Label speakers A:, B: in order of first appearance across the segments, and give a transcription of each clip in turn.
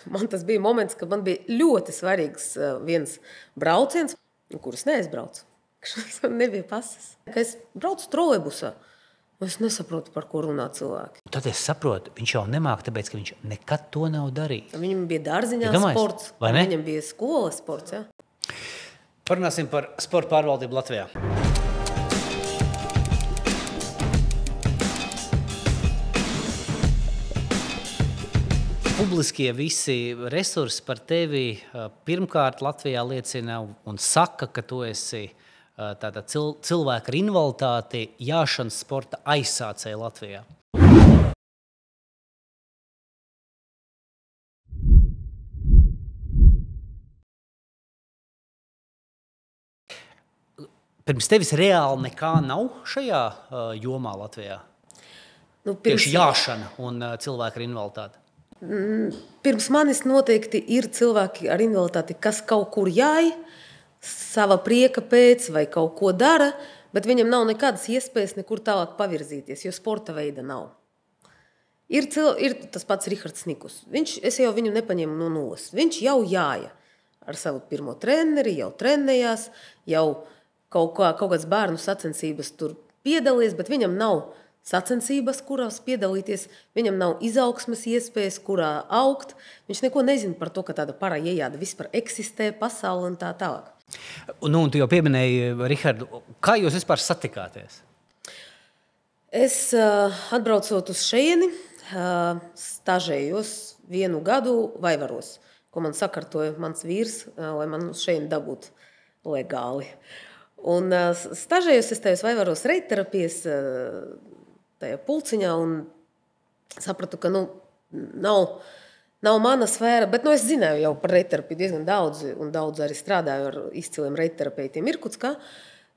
A: Man tas bija moments, kad man bija ļoti svarīgs viens brauciens, kurus neaizbraucu. Man nebija pases. Es braucu trolejbusā. Es nesaprotu, par ko runā cilvēki.
B: Tad es saprotu, viņš jau nemāk, tāpēc, ka viņš nekad to nav darījis.
A: Viņam bija dārziņā sports, vai ne? Viņam bija skolas sports, jā.
B: Parunāsim par sporta pārvaldību Latvijā. Publiskie visi resursi par tevi pirmkārt Latvijā liecina un saka, ka tu esi tātad cilvēku ar invaliditāti jāšanas sporta aizsācēja Latvijā. Pirms tevis reāli nekā nav šajā jomā Latvijā? Tieši jāšana un cilvēku ar invaliditāti.
A: Pirms manis noteikti ir cilvēki ar invaliditāti, kas kaut kur jāj, sava prieka pēc vai kaut ko dara, bet viņam nav nekādas iespējas nekur tālāk pavirzīties, jo sporta veida nav. Ir tas pats Rihards Nikus. Es jau viņu nepaņēmu no nulles. Viņš jau jāja ar savu pirmo treneri, jau trenējās, jau kaut kāds bērnu sacensības tur piedalījies, bet viņam nav sacensības, kurās piedalīties, viņam nav izaugsmes iespējas, kurā augt. Viņš neko nezina par to, ka tāda parajējāda vispār eksistē pasauli un tā tālāk.
B: Un tu jau pieminēji, Rihardu, kā jūs vispār satikāties?
A: Es atbraucot uz šejieni, stažējos 1 gadu Vaivaros, ko man sakārtoja mans vīrs, lai man uz šejieni dabūt legāli. Un stažējos es tajos Vaivaros reitterapijas tajā pulciņā un sapratu, ka nav mana sfēra, bet es zināju jau par reitterapiju diezgan daudz, un daudz arī strādāju ar izciliem reitterapeitiem Irkutskā,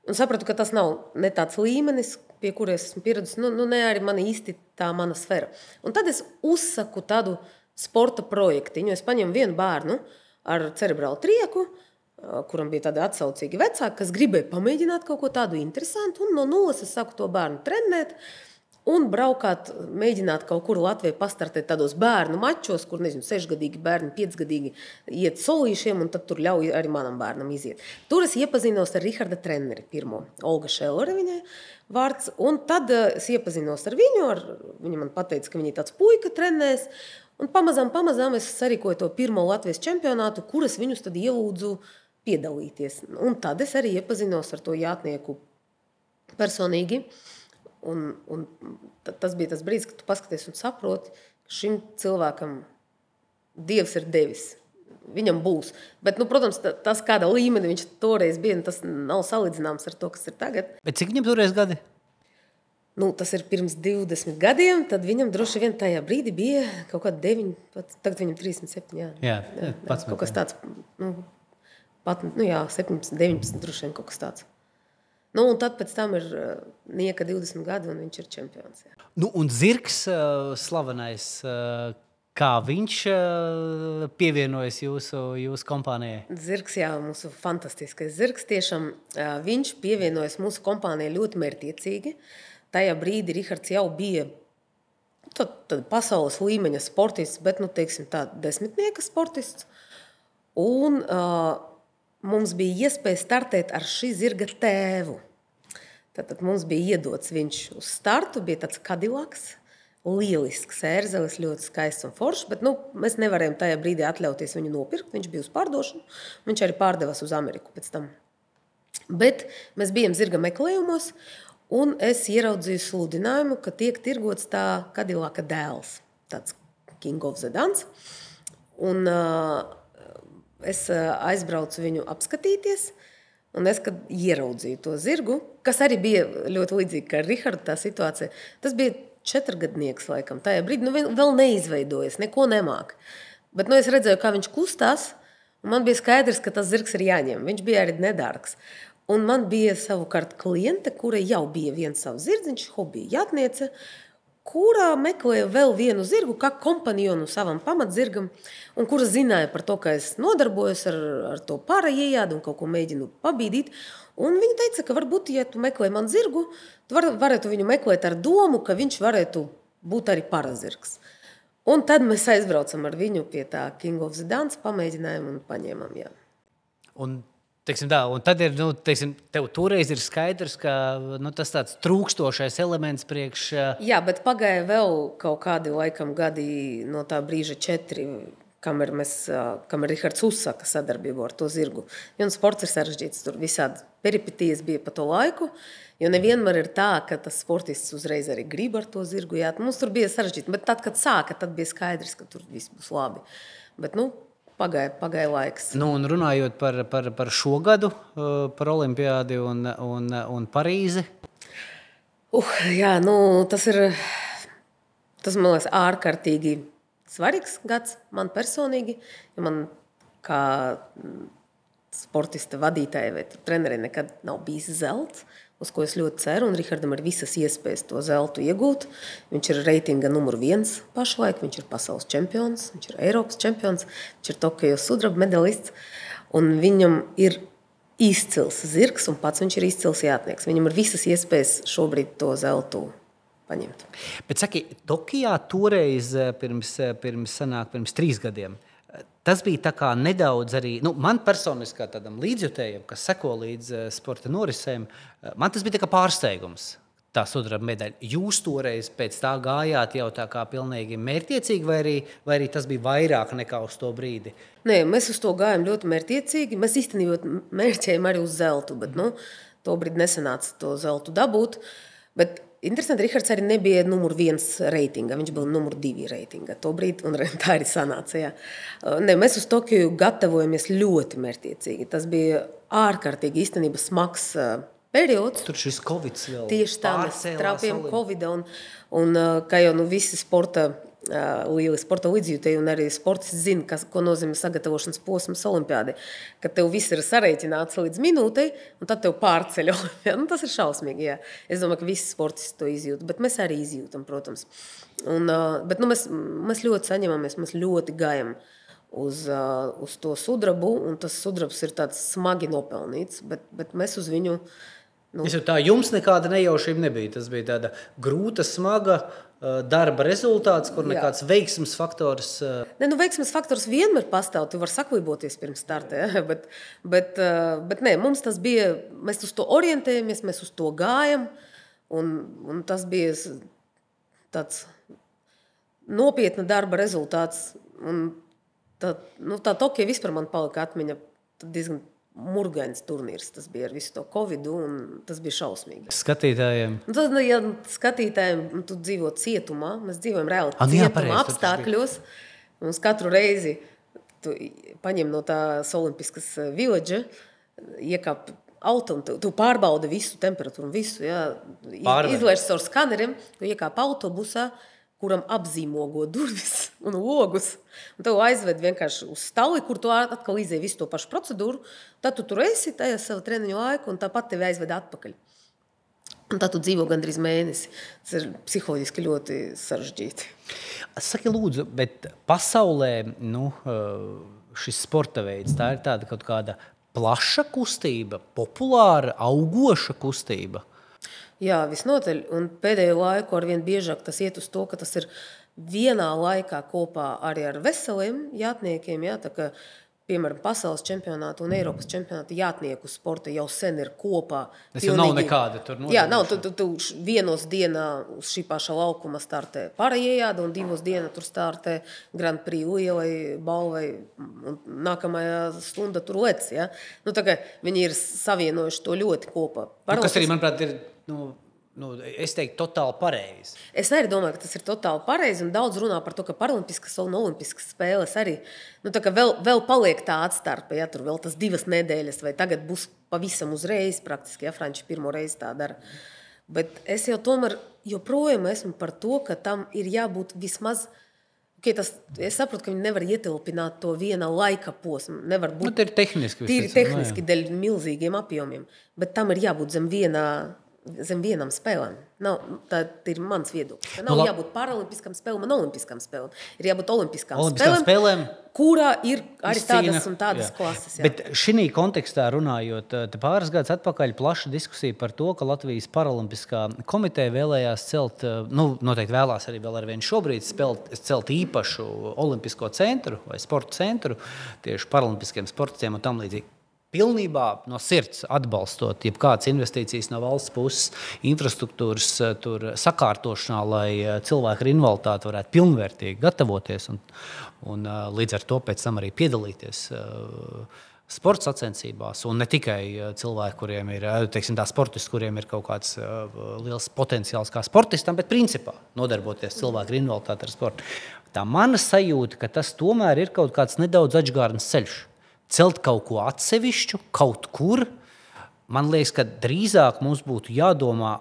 A: un sapratu, ka tas nav ne tāds līmenis, pie kura es esmu pieredzis, ne arī man īsti tā mana sfēra. Un tad es uzsaku tādu sporta projektiņu. Es paņemu vienu bērnu ar cerebrālu trieku, kuram bija tādi atsaucīgi vecāki, kas gribēja pamēģināt kaut ko tādu interesantu, un no nulles es saku to bērnu trenēt, un braukāt, mēģināt kaut kur Latvijā pastartēt tādos bērnu mačos, kur, 6-gadīgi bērni, 5-gadīgi iet solīšiem, un tad tur ļauj arī manam bērnam iziet. Tur es iepazinos ar Riharda treneri pirmo, Olga Šellere viņai vārds, un tad es iepazinos ar viņu, viņa man pateica, ka viņa tāds puika trenēs, un pamazām es sarīkoju to pirmo Latvijas čempionātu, kur es viņus tad ielūdzu piedalīties. Un tad es arī iepazinos ar to jātnieku personīgi. Un tas bija tas brīdis, kad tu paskaties un saproti, ka šim cilvēkam Dievs ir devis. Viņam būs. Bet, protams, tas kāda līmeni viņš toreiz bija, tas nav salīdzināms ar to, kas ir tagad.
B: Bet cik viņam toreiz gadi?
A: Tas ir pirms 20 gadiem, tad viņam droši vien tajā brīdī bija kaut kāda 9, tagad viņam 37,
B: jā,
A: kaut kas tāds, 17, 19 droši vien kaut kas tāds. Un tad pēc tam ir nieka 20 gadi, un viņš ir čempions. Jā.
B: Un Zirgs slavenais, kā viņš pievienojas jūsu kompānijai?
A: Zirgs, jā, mūsu fantastiskais Zirgs. Tiešām viņš pievienojas mūsu kompānijai ļoti mērķiecīgi. Tajā brīdī Rihards jau bija tad pasaules līmeņa sportists, bet, teiksim tā, 10-nieka sportists. Un mums bija iespēja startēt ar šī zirga tēvu. Tad mums bija iedots viņš uz startu, bija tāds Cadillacs, lielisks ērzelis, ļoti skaists un foršs, bet mēs nevarējām tajā brīdī atļauties viņu nopirkt, viņš bija uz pārdošanu, viņš arī pārdevās uz Ameriku pēc tam. Bet mēs bijām zirga meklējumos, un es ieraudzīju sludinājumu, ka tiek tirgots tā Cadillac'a dēls, tāds King of the Dance, un es aizbraucu viņu apskatīties, un es, kad ieraudzīju to zirgu, kas arī bija ļoti līdzīgi kā Riharda tā situācija, tas bija 4-gadnieks laikam. Tajā brīdī vēl neizveidojas, neko nemāk. Bet es redzēju, kā viņš kustās, un man bija skaidrs, ka tas zirgs ir jāņem. Viņš bija arī nedārgs. Un man bija savukārt kliente, kurai jau bija viens savs zirdziņš, hobija jātniece, kurā meklēja vēl vienu zirgu kā kompanionu savam pamatzirgam, un kura zināja par to, ka es nodarbojos ar to parajējādu un kaut ko mēģinu pabīdīt. Un viņa teica, ka varbūt, ja tu meklē man zirgu, tu varētu viņu meklēt ar domu, ka viņš varētu būt arī parazirgs. Un tad mēs aizbraucam ar viņu pie tā King of the Dance, pamēģinājumu un paņēmām. Jā.
B: Un tad ir, tev toreiz ir skaidrs, ka tas tāds trūkstošais elements priekš.
A: Jā, bet pagāja vēl kaut kādi laikam gadi no tā brīža 4, kamēr Rihards uzsaka sadarbību ar to zirgu. Un sports ir sarežģīts, tur visādi peripetijas bija pa to laiku, jo nevienmēr ir tā, ka tas sportists uzreiz arī grib ar to zirgu. Jā, mums tur bija sarežģīti, bet tad, kad sāka, tad bija skaidrs, ka tur viss būs labi. Bet, pagāja laiks.
B: Un runājot par šo gadu, par Olimpiādi un Parīzi.
A: Jā, tas man liekas ārkārtīgi svarīgs gads man personīgi, jo man kā sportista vadītāja vai treneri nekad nav bijis zelts, uz ko es ļoti ceru, un Rihardam ir visas iespējas to zeltu iegūt. Viņš ir reitinga numur 1 pašlaik, viņš ir pasaules čempions, viņš ir Eiropas čempions, viņš ir Tokio sudraba medalists, un viņam ir izcils zirgs, un pats viņš ir izcils jātnieks. Viņam ir visas iespējas šobrīd to zeltu paņemt.
B: Bet saki, Tokijā toreiz pirms 3 gadiem, tas bija tā kā nedaudz arī, man personiski kā tādam līdzjutējam, kas seko līdz sporta norisēm, man tas bija tā kā pārsteigums, tā sudraba medaļa. Jūs toreiz pēc tā gājāt jau tā kā pilnīgi mērķiecīgi, vai arī tas bija vairāk nekā uz to brīdi?
A: Nē, mēs uz to gājām ļoti mērķiecīgi. Mēs īstenībā mērķējam arī uz zeltu, bet to brīdi nesanāca to zeltu dabūt. Bet interesanti, Rihards arī nebija numur 1 reitinga, viņš bija numur 2 reitinga to brīdi, un tā arī sanāca. Jā. Mēs uz Tokiju gatavojamies ļoti mērķiecīgi. Tas bija ārkārtīgi īstenībā smags periods.
B: Tur šis Covid vēl
A: tieši tā, mēs trāpījām Covid, un kā jau visi lieli sporta līdzjūtēji un arī sportisti zina, ko nozīmē sagatavošanas posms Olimpiādē, ka tev viss ir sareiķināts līdz minūtei, un tad tev pārceļo. Tas ir šausmīgi, jā. Es domāju, ka visi sportisti to izjūt, bet mēs arī izjūtam, protams. Bet mēs ļoti saņemamies, mēs ļoti gājam uz to sudrabu, un tas sudrabs ir tāds smagi nopelnīts, bet mēs uz viņu...
B: Tā jums nekāda nejaušība nebija. Tas bija tāda grūta, smaga darba rezultāts, kur nekāds veiksmes faktors...
A: Veiksmes faktors vienmēr pastāv, tu var saklīboties pirms starta, ja? bet nē, mums tas bija, mēs uz to orientējamies, mēs uz to gājam, un tas bija tāds nopietna darba rezultāts, un tā Tokija vispār man palika atmiņa diezgan murgains turnīrs, tas bija ar visu to Covidu, un tas bija šausmīgi.
B: Skatītājiem?
A: Tad, ja skatītājiem, tu dzīvo cietumā, mēs dzīvojam reāli cietuma apstākļos, un katru reizi tu paņem no tās olimpiskas village, iekāp auto, un tu pārbaudi visu temperatūru un visu, izlaiž caur skaneriem, tu iekāp autobusā, kuram apzīmogo durvis un logus. Un tev aizved vienkārši uz stali, kur tu atkal izēji visu to pašu procedūru. Tad tu tur esi tajā savu treniņu laiku, un tāpat tevi aizved atpakaļ. Un tad tu dzīvo gandrīz mēnesi. Tas ir psiholoģiski ļoti sarežģīti.
B: Saki, lūdzu, bet pasaulē šis sporta veids, tā ir tāda kaut kāda plaša kustība, populāra, augoša kustība?
A: Jā, visnotaļ. Un pēdējo laiku arvien biežāk tas iet uz to, ka tas ir vienā laikā kopā arī ar veseliem jātniekiem. Jā, tā kā, piemēram, pasaules čempionātu un Eiropas čempionātu jātnieku sporta jau sen ir kopā.
B: Tas jau nav nekāda tur nozīmē.
A: Jā, nav. Tu vienos dienā uz šī paša laukuma startē parajējāda un 2 dienā tur startē Grand Prix lielai balvai un nākamajā stunda tur lec. Ja? Tā kā viņi ir savienojuši to ļoti kopā.
B: Kas arī, manuprāt, ir... es teiktu, totāli pareizi.
A: Es arī domāju, ka tas ir totāli pareizi, un daudz runā par to, ka paralimpiskas un olimpiskas spēles arī, tā kā vēl paliek tā atstarpe, ja tur vēl tas 2 nedēļas, vai tagad būs pavisam uzreiz praktiski, ja Franči pirmo reizi tā dara. Bet es jau tomēr joprojām esmu par to, ka tam ir jābūt vismaz, es saprotu, ka viņi nevar ietilpināt to viena laika posmu, nevar būt
B: ir tehniski,
A: tīri tehniski dēļ milzīgiem apjomiem, bet tam ir jābūt zem vienā zem vienam spēlēm. Tā ir mans viedoklis. Nav jābūt paralimpiskām spēlēm un olimpiskām spēlēm. Ir jābūt olimpiskām spēlēm, kurā ir arī tādas un tādas klases. Jā.
B: Bet šī kontekstā runājot, te pāris gadus atpakaļ plaša diskusija par to, ka Latvijas Paralimpiskā komiteja vēlējās celt, noteikti vēlās arī vēl ar vienu šobrīd celt īpašu olimpisko centru vai sporta centru tieši paralimpiskiem sportistiem un tam līdzīgi. Pilnībā no sirds atbalstot jebkādas investīcijas no valsts puses, infrastruktūras sakārtošanā, lai cilvēki ar invaliditāti varētu pilnvērtīgi gatavoties un līdz ar to pēc tam arī piedalīties sporta sacensībās. Un ne tikai cilvēki, kuriem ir, sportisti, kuriem ir kaut kāds liels potenciāls kā sportistam, bet principā nodarboties cilvēki ar invaliditāti ar sportu. Tā mana sajūta, ka tas tomēr ir kaut kāds nedaudz atžgārnes ceļš. Celt kaut ko atsevišķu, kaut kur. Man liekas, ka drīzāk mums būtu jādomā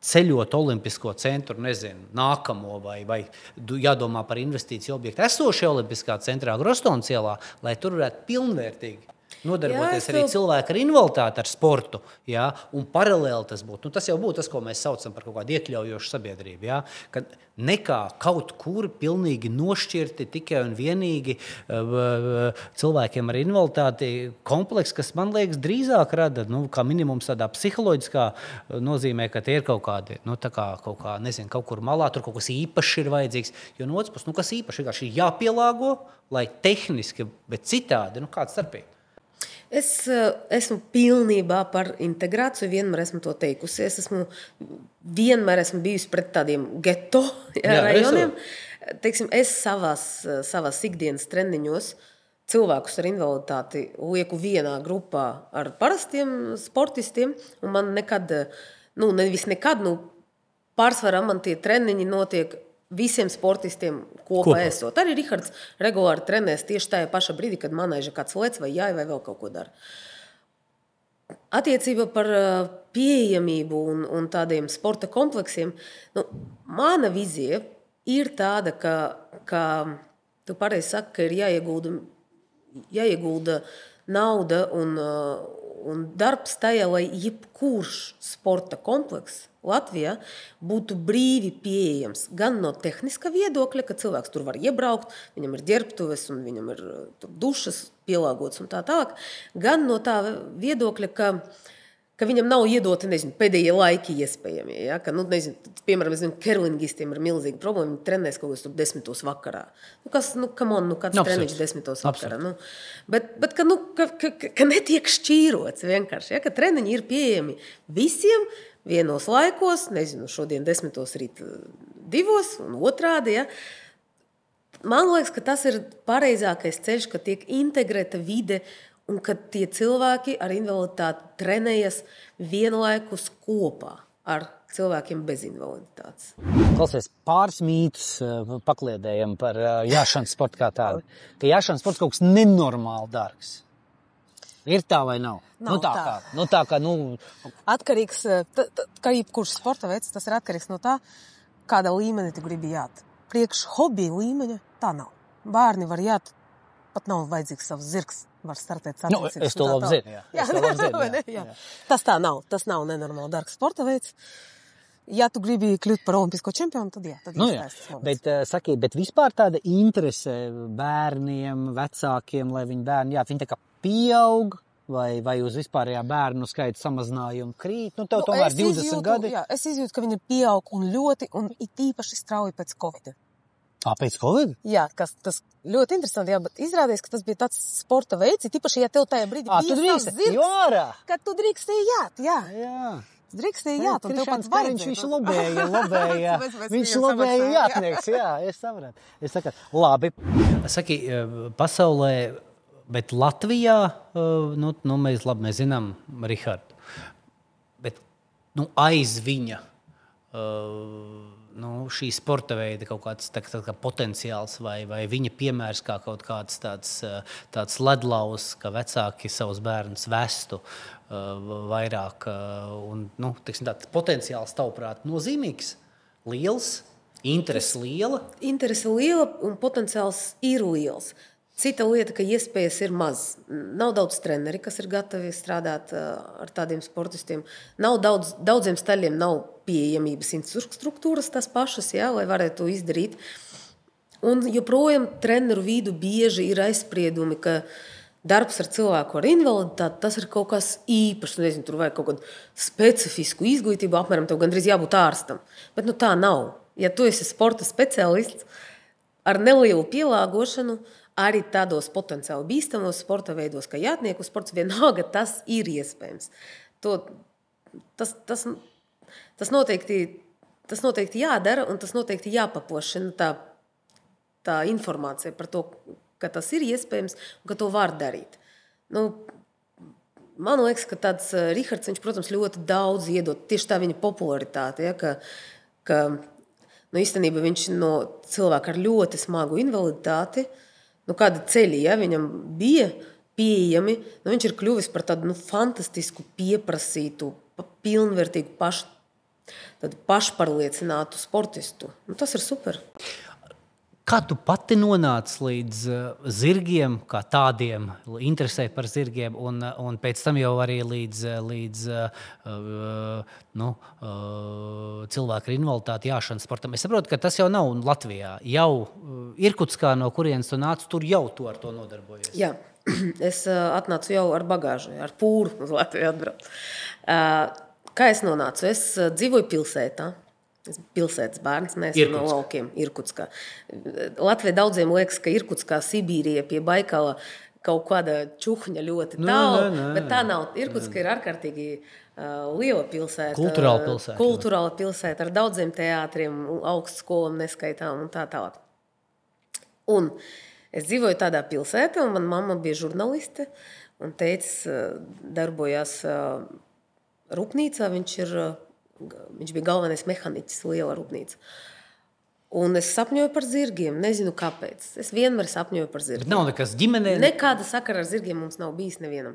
B: ceļot olimpisko centru, nākamo vai jādomā par investīciju objektu esošajā olimpiskā centrā Grostons ielā, lai tur varētu pilnvērtīgi nodarboties arī cilvēki ar invaliditāti ar sportu, jā, un paralēli tas būtu. Tas jau būtu tas, ko mēs saucam par kaut kādu iekļaujošu sabiedrību, jā, kad nekā kaut kur pilnīgi nošķirti tikai un vienīgi cilvēkiem ar invaliditāti kompleks, kas man liekas drīzāk rada, kā minimums tādā psiholoģiskā nozīmē, ka tie ir kaut kādi, kaut kur malā, tur kaut kas īpašs ir vajadzīgs, jo no otras puses, kas īpaši vienkārši jāpielāgo, lai tehniski, bet citādi, kāds starpīgi.
A: Es esmu pilnībā par integrāciju, vienmēr esmu to teikusi. Vienmēr esmu bijusi pret tādiem geto rajoniem. Es savās ikdienas treniņos cilvēkus ar invaliditāti lieku vienā grupā ar parastiem sportistiem, un man pārsvarā man tie treniņi notiek visiem sportistiem kopā esot. Arī Rihards regulāri trenēs tieši tajā pašā brīdī, kad manēža kāds lec vai jāj vai vēl kaut ko dara. Attiecībā par pieejamību un tādiem sporta kompleksiem, mana vizija ir tāda, ka tu pareizi saki, ka ir jāiegulda nauda un darbs tajā, lai jebkurš sporta kompleks Latvijā būtu brīvi pieejams gan no tehniska viedokļa, ka cilvēks tur var iebraukt, viņam ir ģērbtuves un viņam ir dušas pielāgotas un tā tālāk, gan no tā viedokļa, ka viņam nav iedoti, pēdējie laiki iespējami. Ja? Piemēram, kerlingistiem ir milzīga problēma, viņi trenēs kaut kas tur 10. vakarā. Kāds treniņš 10. vakarā? Bet ka netiek šķīrots vienkārši, ja? Ka treniņi ir pieejami visiem, vienos laikos, šodien 10. rīt 2. un otrādi. Ja? Man liekas, ka tas ir pareizākais ceļš, ka tiek integrēta vide un ka tie cilvēki ar invaliditāti trenējas vienlaikus kopā ar cilvēkiem bez invaliditātes.
B: Klausies, pāris mītus pakliedējam par jāšanas sportu kā tādu. Ka jāšanas sports kaut kas nenormāli dārgs. Ir tā vai nav?
A: Atkarīgs, kā jebkurš sporta veids, tas ir atkarīgs no tā, kāda līmenī tu gribi jāt. Priekš hobija līmeņa tā nav. Bērni var jāt, pat nav vajadzīgs savs zirgs, var startēt sacensības.
B: Es to labi zinu.
A: Tas tā nav, tas nav nenormāli dārgs sporta veids. Ja tu gribi kļūt par olimpisko čempionu, tad jā.
B: Bet vispār tāda interese bērniem, vecākiem, lai viņi viņi tā kā pieaug, vai uz vispārējā bērnu skaita samazinājumu krīt? Tev tomēr 20 gadi.
A: Jā, es izjūtu, ka viņi pieaug un it īpaši strauji pēc Covid.
B: Pēc Covid?
A: Jā, tas ļoti interesanti, bet izrādījās, ka tas bija tāds sporta veids, ja tev tajā brīdī bija savs zirgs, kad tu drīkstēji jāt, jā. Drīkstēji jāt, un tev pats vajadzēja.
B: Viņš lobēja. Viņš lobēja jātnieks, jā, es sapratu. Labi. Saki, pasaulē, bet Latvijā, mēs zinām Rihardu, bet aiz viņa šī sporta veida kaut kāds kā potenciāls vai viņa piemērs kā kaut kāds tāds ledlaus, ka vecāki savus bērnus vestu vairāk un, tāds potenciāls tavuprāt nozīmīgs, liels, interese liela?
A: Interese liela un potenciāls ir liels. Cita lieta, ka iespējas ir maz. Nav daudz treneri, kas ir gatavi strādāt ar tādiem sportistiem. Nav daudziem staļiem nav pieejamības infrastruktūras tās pašas, jā, lai varētu to izdarīt. Un joprojām treneru vidū bieži ir aizspriedumi, ka darbs ar cilvēku ar invaliditāti, tas ir kaut kas īpašs. Nezinu, tur vajag kaut kādu specifisku izglītību, apmēram tev gandrīz jābūt ārstam. Bet tā nav. Ja tu esi sporta speciālists ar nelielu pielāgošanu, arī tādos potenciāli bīstamos sporta veidos, kā jātnieku sports, vienalga tas ir iespējams. Tas noteikti jādara un tas noteikti jāpaplašina tā informācija par to, ka tas ir iespējams un ka to var darīt. Man liekas, ka tāds Rihards, viņš, protams, ļoti daudz iedod tieši tā viņa popularitāte, ja, ka īstenībā viņš no cilvēka ar ļoti smagu invaliditāti, kādi ceļi, ja viņam bija pieejami, viņš ir kļuvis par tādu fantastisku, pieprasītu, pilnvērtīgu, pašpārliecinātu sportistu. Tas ir super.
B: Kā tu pati nonāci līdz zirgiem, kā tādiem, interesē par zirgiem, un pēc tam jau arī līdz cilvēku ar invaliditāti jāšanas sportam? Es saprotu, ka tas jau nav Latvijā. Jau Irkutskā, no kurienes tu nāc, tur jau tu ar to nodarbojies.
A: Jā, es atnācu jau ar bagāžu, ar pūru uz Latviju atbraukt. Kā es nonācu? Es dzīvoju pilsētā. Es esmu pilsētas bērns, neesmu no laukiem, Irkutskā. Latvijai daudziem liekas, ka Irkutskā, Sibīrija pie Baikala kaut kāda čuhņa ļoti tālu, bet tā nav. Irkutska ir ārkārtīgi liela pilsēta. Kulturāla pilsēta ar daudziem teātriem, augstskolām neskaitām un tā tālāk. Un es dzīvoju tādā pilsētā, un mana mamma bija žurnaliste, un tētis darbojās rūpnīcā, Viņš bija galvenais mehaniķis, liela rūpnīca. Un es sapņoju par zirgiem, nezinu kāpēc. Es vienmēr sapņoju par zirgiem.
B: Bet nav nekas ģimenē?
A: Nekāda sakara ar zirgiem mums nav bijis nevienam.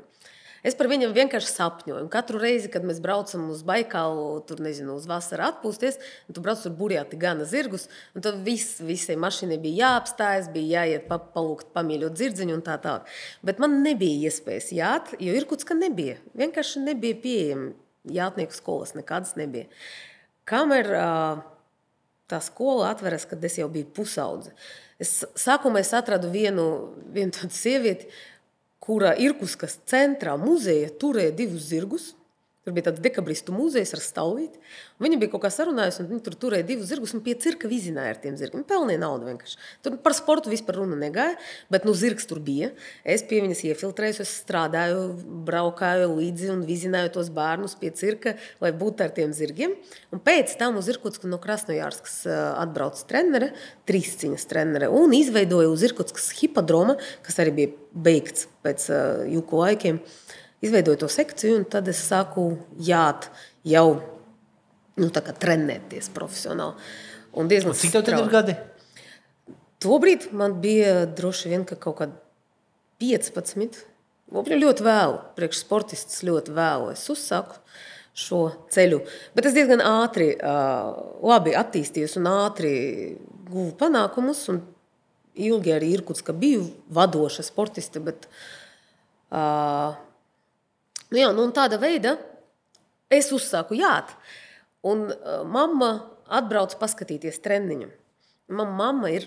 A: Es par viņiem vienkārši sapņoju. Un katru reizi, kad mēs braucam uz Baikalu, tur, nezinu, uz vasaru atpūsties, un tu brauc tur burjāti gana zirgus, un tad visai mašīnai bija jāapstājas, bija jāiet palūgt, pamīļot zirdziņu un tā tālāk. Bet man nebija iespējas jāt, jo Irkutska nebija. Vienkārši nebija pieejami. Jātnieku skolas nekādas nebija. Kamēr tā skola atveras, kad es jau biju pusaudze. Sākumā es atradu vienu tādu sievieti, kura Irkutskas centrā muzeja turēja 2 zirgus. Tur bija tāds dekabristu muzejs ar stāvīti. Viņa bija kaut kā sarunājusi, un viņa tur turēja 2 zirgus un pie cirka vizināja ar tiem zirgiem. Pelnīja naudu vienkārši. Tur par sportu vispār runa negāja, bet zirgs tur bija. Es pie viņas iefiltrēju, es strādāju, braukāju līdzi un vizināju tos bērnus pie cirka, lai būtu ar tiem zirgiem. Un pēc tam uz Irkutsku no Krasnojārskas atbrauca trenere, 3-ciņas trenere, un izveidoja uz Irkutskas hipodroma, kas arī bija beigts pēc juku laikiem. Izveidoju to sekciju, un tad es sāku jāt jau tā kā trenēties profesionāli. Un diezgan
B: cik tev tad ir gadi?
A: Tobrīd man bija droši vien, ka kaut kādi 15. Ļoti vēlu, priekš sportistas ļoti vēlu. Es uzsāku šo ceļu. Bet es diezgan ātri labi attīstījos un ātri guvu panākumus. Un ilgi arī Irkutska biju vadoša sportiste, bet... un tāda veida es uzsāku jāt. Un mamma atbrauc paskatīties treniņu. Mamma ir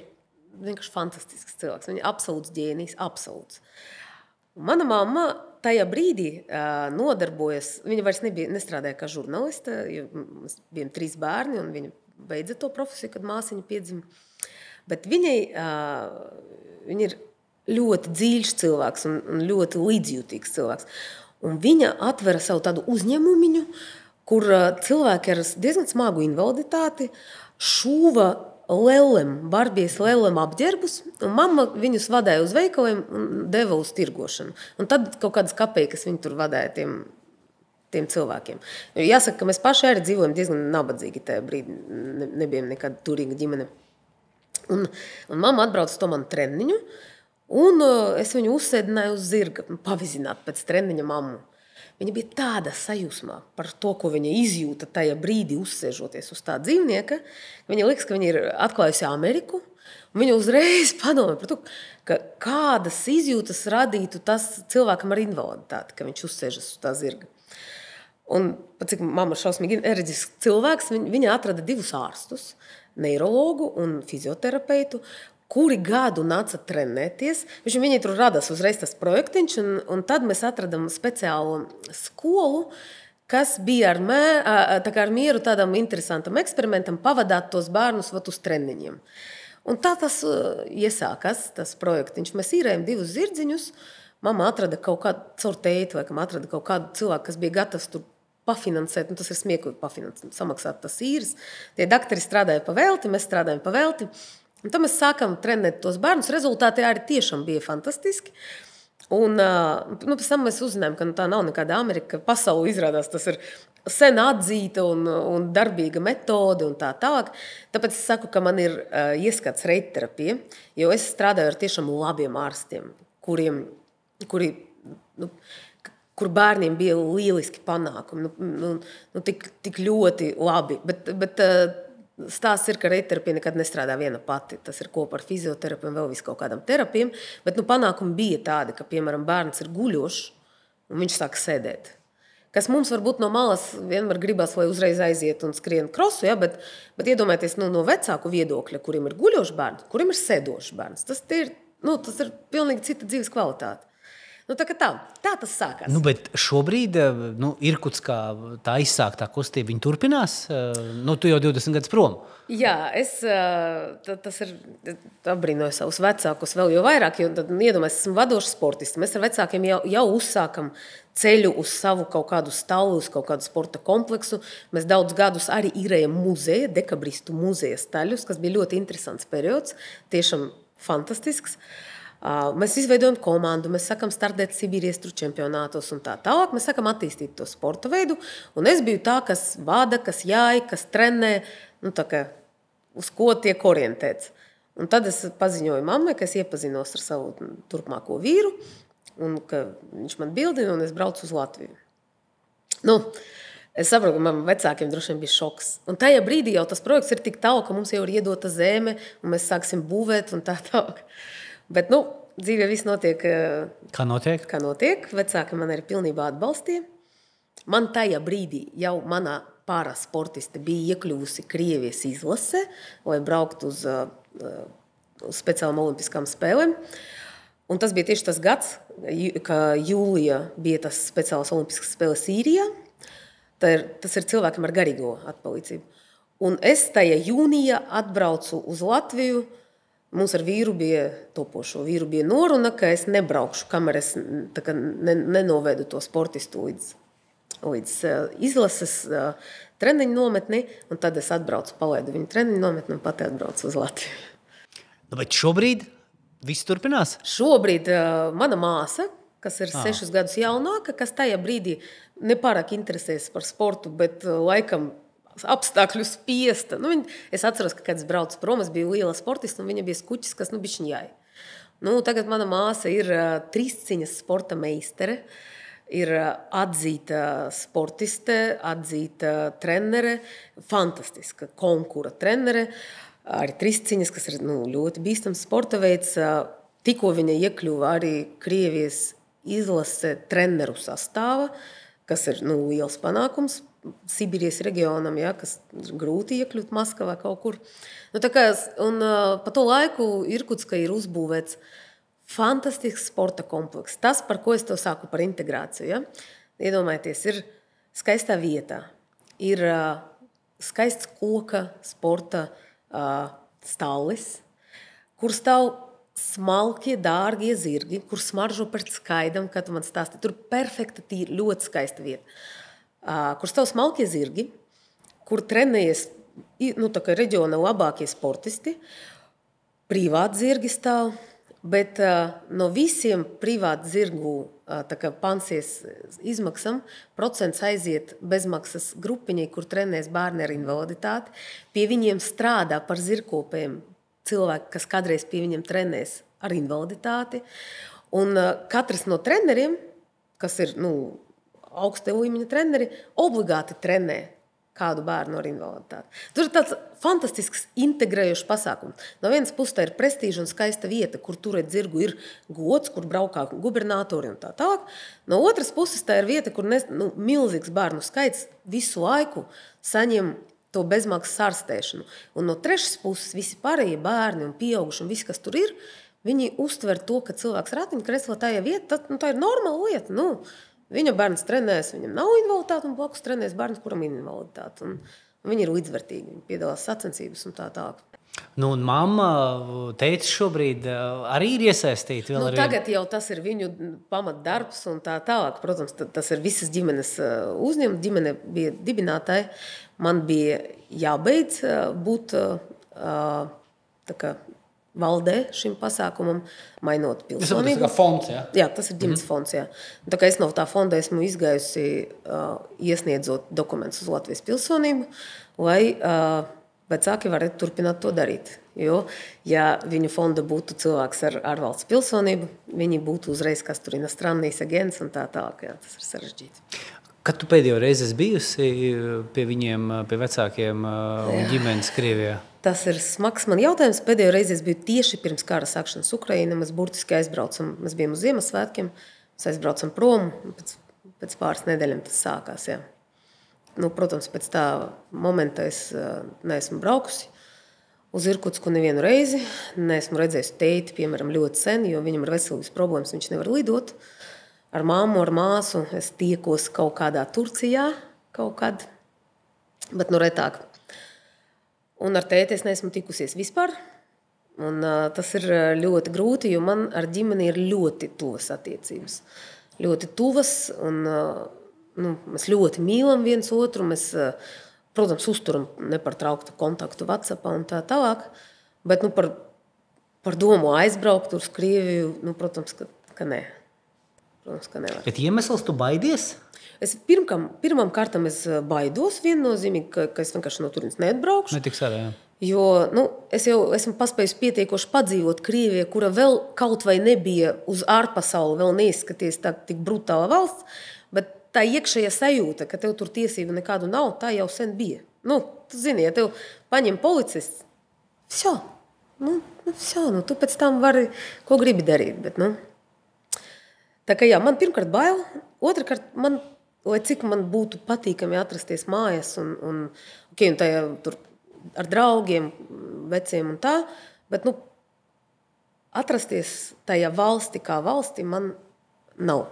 A: vienkārši fantastisks cilvēks. Viņa absolūts ģēnijs, absolūts. Un mana mamma tajā brīdī nodarbojas, viņa vairs nestrādāja kā žurnaliste, jo mēs bijām 3 bērni, un viņa beidza to profesiju, kad māsiņa piedzima. Bet viņa ir ļoti dziļš cilvēks un ļoti līdzjūtīgs cilvēks. Un viņa atvera savu tādu uzņēmumiņu, kur cilvēki ar diezgan smagu invaliditāti šūva Barbijas lellem apģērbus, un mamma viņus vadīja uz veikaliem un deva uz tirgošanu. Un tad kaut kādas kapeikas viņi tur vadīja tiem cilvēkiem. Jāsaka, ka mēs paši arī dzīvojam diezgan nabadzīgi tajā brīdī, nebijām nekāda turīga ģimene. Un mamma atbrauca uz to manu treniņu, un es viņu uzsēdināju uz zirga, pavizināt pēc treniņa mammu. Viņa bija tāda sajūsmā par to, ko viņa izjūta tajā brīdī uzsēžoties uz tā dzīvnieka. Viņa liekas, ka viņa ir atklājusi Ameriku, Un viņa uzreiz padomāja par to, ka kādas izjūtas radītu tas cilvēkam ar invaliditāti, ka viņš uzsēžas uz tā zirga. Un, cik mamma šausmīgi enerģisks cilvēks, viņa atrada 2 ārstus, neirologu un fizioterapeitu, kuri gadu nāca trenēties. Viņai tur radās uzreiz tas projektiņš, un tad mēs atradām speciālu skolu, kas bija ar mieru tādam interesantam eksperimentam pavadāt tos bērnus uz treniņiem. Un tā tas iesākas, tas projektiņš. Mēs īrējam 2 zirdziņus, mamma atrada kaut kādu, caur teitu, vai kam atrada kaut kādu cilvēku, kas bija gatavs tur pafinansēt, tas ir smieklīgi pafinansēt, samaksāt tas īres. Tie daktori strādāja pa velti, mēs strādājam pa velti. Un tad mēs sākam trenēt tos bērnus. Rezultāti arī tiešām bija fantastiski. Un pēc tam mēs uzzinājām, ka tā nav nekāda Amerika. Pasaule izrādās, tas ir sen atzīta un darbīga metode un tā tālāk. Tāpēc es saku, ka man ir ieskats reitterapija, jo es strādāju ar tiešām labiem ārstiem, kur bērniem bija lieliski panākumi, tik ļoti labi. Bet stāsts ir, ka reitterapija nekad nestrādā viena pati. Tas ir kopā ar fizioterapiju un vēl visu kaut kādām terapijām. Bet panākumi bija tādi, ka, piemēram, bērns ir guļošs un viņš sāk sēdēt. Kas mums varbūt no malas vienmēr gribas, lai uzreiz aiziet un skrien krosu, ja? Bet iedomājieties no vecāku viedokļa, kuriem ir guļošs bērns, kuriem ir sēdošs bērns. Tas ir pilnīgi cita dzīves kvalitāte. Tā tas sākās.
B: Bet šobrīd Irkutskā tā izsāktā kustība, viņa turpinās? Tu jau 20 gadus prom.
A: Jā, tas ir apbrīnoju savus vecākus vēl jo vairāk, jo tad iedomājies, esmu vadošs sportists. Mēs ar vecākiem jau uzsākam ceļu uz savu kaut kādu stāvu, uz kaut kādu sporta kompleksu. Mēs daudz gadus arī īrējam muzeja, dekabristu muzeja staļus, kas bija ļoti interesants periods, tiešām fantastisks. Mēs izveidojam komandu, mēs sākam startēt Sibīrijas čempionātos un tā tālāk. Mēs sākam attīstīt to sporta veidu, un es biju tā, kas vada, kas jāj, kas trenē, uz ko tiek orientēts. Un tad es paziņoju mammai, ka es iepazinos ar savu turpmāko vīru, un ka viņš man bildina, un es braucu uz Latviju. Es saprotu, ka man vecākiem droši vien bija šoks. Un tajā brīdī jau tas projekts ir tik tālu, ka mums jau ir iedota zeme, un mēs sāksim būvēt un tā tālāk. Bet, dzīvē viss notiek,
B: kā
A: notiek. Vecāki man arī pilnībā atbalstīja. Man tajā brīdī jau manā pārā sportiste bija iekļuvusi Krievijas izlase, lai brauktu uz speciālām olimpiskām spēlēm. Un tas bija tieši tas gads, ka jūlijā bija tas speciālās olimpiskas spēles Sīrijā. Tas ir cilvēkam ar garīgo atpalīdzību. Un es tajā jūnijā atbraucu uz Latviju. Mums ar vīru bija topošo. Vīru bija noruna, ka es nebraukšu, kamēr es nenovedu to sportistu līdz izlases treniņu nometni, un tad es atbraucu, palaidu viņu treniņu nometni un pati atbraucu uz Latviju.
B: Bet šobrīd viss turpinās?
A: Šobrīd mana māsa, kas ir 6 gadus jaunāka, kas tajā brīdī nepārāk interesēs par sportu, bet laikam apstākļu spiesta. Es atceros, ka, kad es braucu prom, es biju liela sportista, un viņa bija skuķis, kas bišķiņ jāj. Tagad mana māsa ir 3 ciņas sporta meistere, ir atzīta sportiste, atzīta trenere, fantastiska konkura trenere, arī 3 ciņas, kas ir ļoti bīstams sporta veids. Tikko viņa iekļuva arī Krievijas izlase treneru sastāva, kas ir liels panākums. Sibīrijas reģionam, kas ir grūti iekļūt Maskavā kaut kur. Pa to laiku Irkutska ir uzbūvēts fantastisks sporta komplekss. Tas, par ko es to sāku par integrāciju. Ja? Iedomājieties, ir skaistā vietā. Ir skaists koka sporta stallis, kur stāv smalkie, dārgie zirgi, kur smaržo pēc skaidam, kad man stāsti. Tur perfekta, tīra, ļoti skaista vieta. Kur stāv smalkie zirgi, kur trenējas reģiona labākie sportisti, privāti zirgi stāv, bet no visiem privāti zirgu pansies izmaksam procents aiziet bezmaksas grupiņai, kur trenēs bērni ar invaliditāti. Pie viņiem strādā par zirgkopējiem cilvēki, kas kādreiz pie viņiem trenēs ar invaliditāti. Un katrs no treneriem, kas ir augsta līmeņa treneri, obligāti trenē kādu bērnu ar invaliditāti. Tur ir tāds fantastisks integrējošs pasākums. No vienas puses tā ir prestīža un skaista vieta, kur turēt zirgu ir gods, kur braukā gubernatori un tā tālāk. No otras puses tā ir vieta, kur milzīgs bērnu skaits visu laiku saņem to bezmaksas ārstēšanu. Un no trešas puses visi pārējie bērni un pieauguši un visi, kas tur ir, viņi uztver to, ka cilvēks ratiņkrēslā tā ir vieta, tā ir normāla lieta. Viņa bērns trenēs, viņam nav invaliditāte, un blakus trenēs bērns, kuram ir invaliditāte. Un viņi ir līdzvērtīgi, viņi piedalās sacensības un tā tālāk.
B: Un mamma, teica šobrīd arī ir iesaistīta vēl
A: tagad jau tas ir viņu pamatdarbs un tā tālāk. Protams, tas ir visas ģimenes uzņēmums. Ģimene bija dibinātāja. Man bija jābeidz būt tā kā valdē šim pasākumam, mainot pilsonību.
B: Tas ir fonds, jā?
A: Jā, tas ir ģimenes fonds, jā. Tā kā es no tā fonda esmu izgājusi iesniedzot dokumentus uz Latvijas pilsonību, lai vecāki varētu turpināt to darīt. Jo, ja viņu fonda būtu cilvēks ar ārvalsts pilsonību, viņi būtu uzreiz, kas tur iностранный агент un tā tālāk. Jā, tas ir sarežģīti.
B: Kad tu pēdējo reizi esi bijusi pie viņiem, pie vecākiem un ģimenes Krievijā?
A: Tas ir smags man jautājums. Pēdējo reizi es biju tieši pirms kara sākšanas Ukrainā. Mēs burtiski aizbraucam. Mēs bijām uz Ziemassvētkiem. Mēs aizbraucam prom. Pēc pāris nedēļām tas sākās. Jā. Protams, pēc tā momenta es neesmu braukusi uz Irkutsku nevienu reizi. Neesmu redzējusi teiti, piemēram, ļoti sen, jo viņam ir veselības problēmas. Viņš nevar lidot. Ar māmu, ar māsu es tiekos kaut kādā Turcijā kaut kad, bet retāk. Un ar tēti es neesmu tikusies vispār. Un tas ir ļoti grūti, jo man ar ģimeni ir ļoti tuvas attiecības. Ļoti tuvas, un mēs ļoti mīlam viens otru. Mēs, protams, uzturam nepārtrauktu kontaktu WhatsAppā un tā tālāk. Bet par domu aizbraukt uz Krieviju, protams, ka nē. Protams, ka nevar.
B: Bet iemesls tu baidies?
A: Es pirmām kārtām es baidos viennozīmīgi, ka es vienkārši no turienes neatbraukšu.
B: Netiks arī, jā.
A: Jo es jau esmu paspējusi pietiekoši padzīvot Krievijā, kura vēl kaut vai nebija uz ārpasauli, vēl neizskaties tā tik brutāla valsts, bet tā iekšējā sajūta, ka tev tur tiesību nekādu nav, tā jau sen bija. Tu zini, ja tev paņem policists, vsjo, tu pēc tam vari, ko gribi darīt, bet Tā kā jā, man pirmkārt bail, otrkārt, lai cik man būtu patīkami atrasties mājās un tajā tur ar draugiem, veciem un tā, bet atrasties tajā valsti kā valsti man nav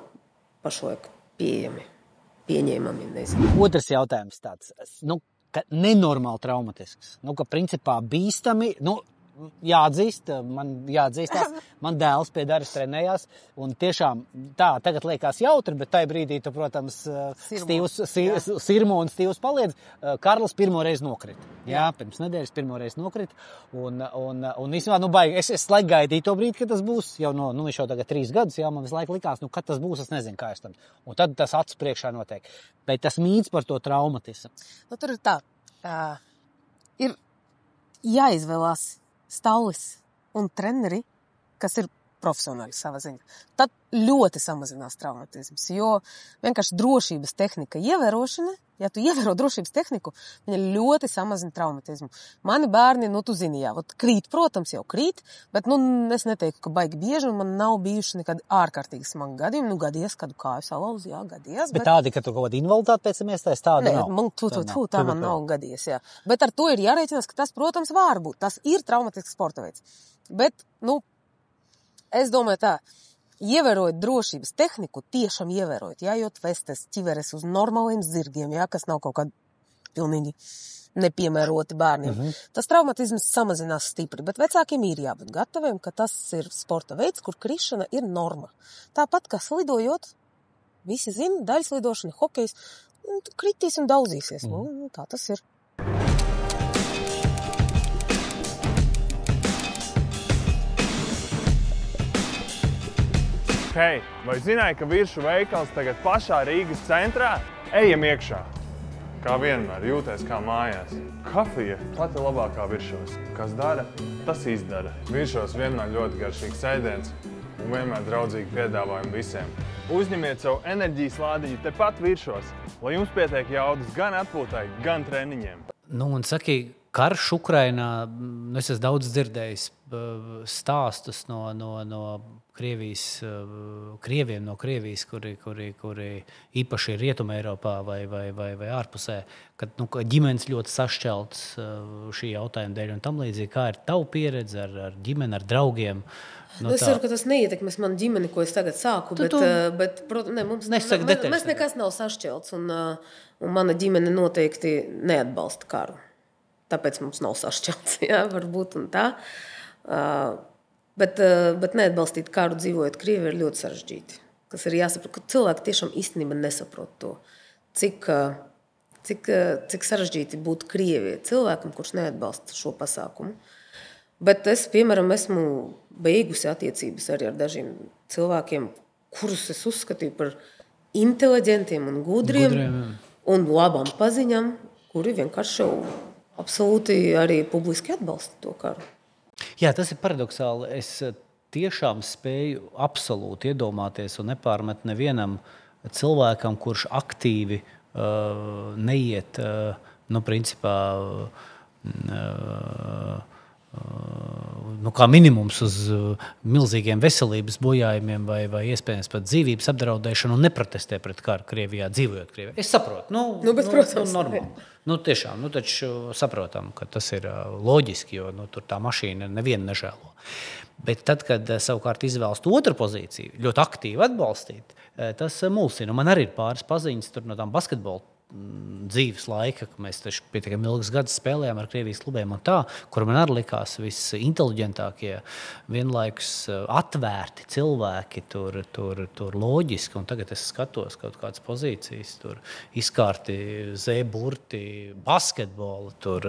A: pašlaik pieņēmami. Nezinu.
B: Otrs jautājums tāds, ka nenormāli traumatisks, ka principā bīstami, jāatzīst, man dēls pie Daras trenējās, un tiešām tā tagad liekas jautri, bet tajā brīdī tu, protams, Sirmo un Stīvs paliedz. Karls pirmo reizi nokrita. Jā, pirms nedēļas pirmo reizi nokrita, un īstenībā, baigi, es laiku gaidīju to brīdi, kad tas būs, jau viņš jau tagad 3 gadus, jā, man visu laiku likās, kad tas būs, es nezinu, kā es tam. Un tad tas acu priekšā notiek. Bet tas mīts par to traumatismu.
A: Tur ir tā, ir jāizvēlās stālis un treneri, kas ir profesionāli savā ziņā. Tad ļoti samazinās traumatisms, jo vienkārši drošības tehnika ievērošana, ja tu ievēro drošības tehniku, viņa ļoti samazina traumatismu. Mani bērni, tu zini, jā, krīt, protams, jau krīt, bet, es neteiktu, ka baigi bieži, un man nav bijuši nekad ārkārtīgi smagi gadījumi. Gadījies, kādu kāju salauzu, jā, gadījies.
B: Bet tādi, ka tu kaut kādu invaliditāti pēc tam iestājas, tādu nav?
A: Nē, tā man nav gadījies, jā. Bet ar to ir jārēķinās, ka tas, protams, var būt. Tas ir traumatisks sporta veids. Bet, es domāju tā, ievērojot drošības tehniku, tiešām ievērojot, jājot vestes ķiveres uz normāliem zirgiem, jā, kas nav kaut kādi pilnīgi nepiemēroti bērniem. Tas traumatisms samazinās stipri, bet vecākiem ir jābūt gataviem, ka tas ir sporta veids, kur krišana ir norma. Tāpat, kā slidojot, visi zina, daļslidošana, hokejs, kritīs un daudzīsies. Tā tas ir.
C: Hei, vai zināji, ka Viršu veikals tagad pašā Rīgas centrā? Ejam iekšā! Kā vienmēr, jūties kā mājās. Kafija pati labākā Viršos. Kas dara, tas izdara. Viršos vienmēr ļoti garšīgs ēdiens un vienmēr draudzīgi piedāvājumi visiem. Uzņemiet savu enerģijas lādiņu tepat virsos, lai jums pietiek jaudas gan atpūtai, gan treniņiem.
B: Nu, un saki, karš Ukrainā, es esmu daudz dzirdējis stāstus no krieviem no Krievijas, kuri īpaši ir Rietumē Eiropā vai ārpusē, ka ģimenes ļoti sašķeltas šī jautājuma dēļ un tam līdzīgi. Kā ir tava pieredze ar ģimeni, ar draugiem?
A: Es ceru, ka tas neietekmēs manu ģimeni, ko es tagad sāku, bet mēs nekas nav sašķelts, un mana ģimene noteikti neatbalsta karu. Tāpēc mums nav sašķelts, jā, varbūt un tā. Bet neatbalstīt karu dzīvojot Krievijā ir ļoti sarežģīti. Kas ir jāsaprot, ka cilvēki tiešām īstenībā nesaprot to, cik sarežģīti būt Krievijai cilvēkam, kurš neatbalsta šo pasākumu. Bet es, piemēram, esmu beigusi attiecības arī ar dažiem cilvēkiem, kurus es uzskatīju par inteliģentiem un gudriem un labām paziņām, kuri vienkārši absolūti arī publiski atbalsta to karu.
B: Jā, tas ir paradoxāli. Es tiešām spēju absolūti iedomāties un nepārmet nevienam cilvēkam, kurš aktīvi neiet, principā, kā minimums uz milzīgiem veselības bojājumiem vai iespējams pat dzīvības apdraudēšanu un neprotestē pret karu Krievijā, dzīvojot Krievijā. Es saprotu.
A: Protams,
B: normāli. Tiešām, taču saprotam, ka tas ir loģiski, jo tur tā mašīna nevienu nežēlo. Bet tad, kad savukārt izvēlas otru pozīciju, ļoti aktīvi atbalstīt, tas mulsina. Man arī ir pāris paziņas tur no tām basketbola dzīves laika, ka mēs taču pietiekami ilgas gadus spēlējām ar Krievijas klubiem un tā, kur man arī likās visinteliģentākie, vienlaikus atvērti cilvēki, tur loģiski, un tagad es skatos kaut kādas pozīcijas, tur izkārti Z-burti, basketbolu, tur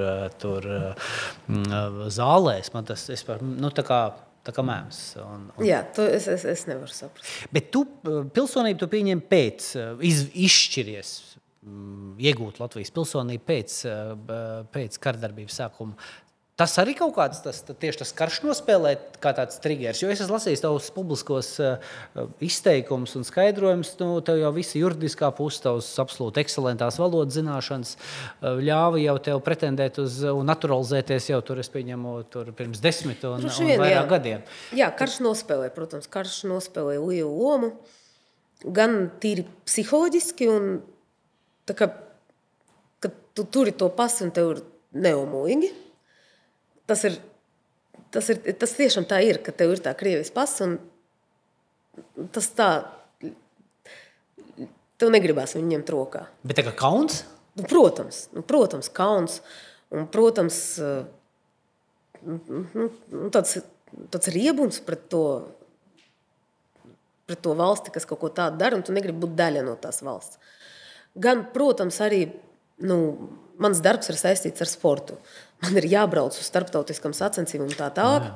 B: zālēs, man tas, tā kā mēms.
A: Jā, to es nevaru saprast.
B: Bet tu pilsonību tu pieņem pēc, izšķiries iegūt Latvijas pilsonību pēc kardarbības sākuma. Tas arī kaut kāds tieši tas karš nospēlē kā tāds triggers, jo es esmu lasījis tavus publiskos izteikumus un skaidrojumus, tev jau visa juridiskā puse, tavs absolūti ekscelentās valodas zināšanas ļāva jau tev pretendēt uz un naturalizēties jau tur, es pieņemu, pirms 10 un vairāk gadiem.
A: Jā, karš nospēlē, protams, lielu lomu, gan tīri psiholoģiski un tā kā, kad tu turi to pasi un tev ir neumolīgi, tas tiešām tā ir, ka tev ir tā Krievijas pasi un tas tā, tev negribās viņu ņemt rokā.
B: Bet tā kā kauns?
A: Protams, kauns un, protams, tāds riebums pret to valsti, kas kaut ko tādu dara, un tu negribi būt daļa no tās valsts. Gan, protams, arī mans darbs ir saistīts ar sportu. Man ir jābrauc uz starptautiskām sacensībām un tā tālāk.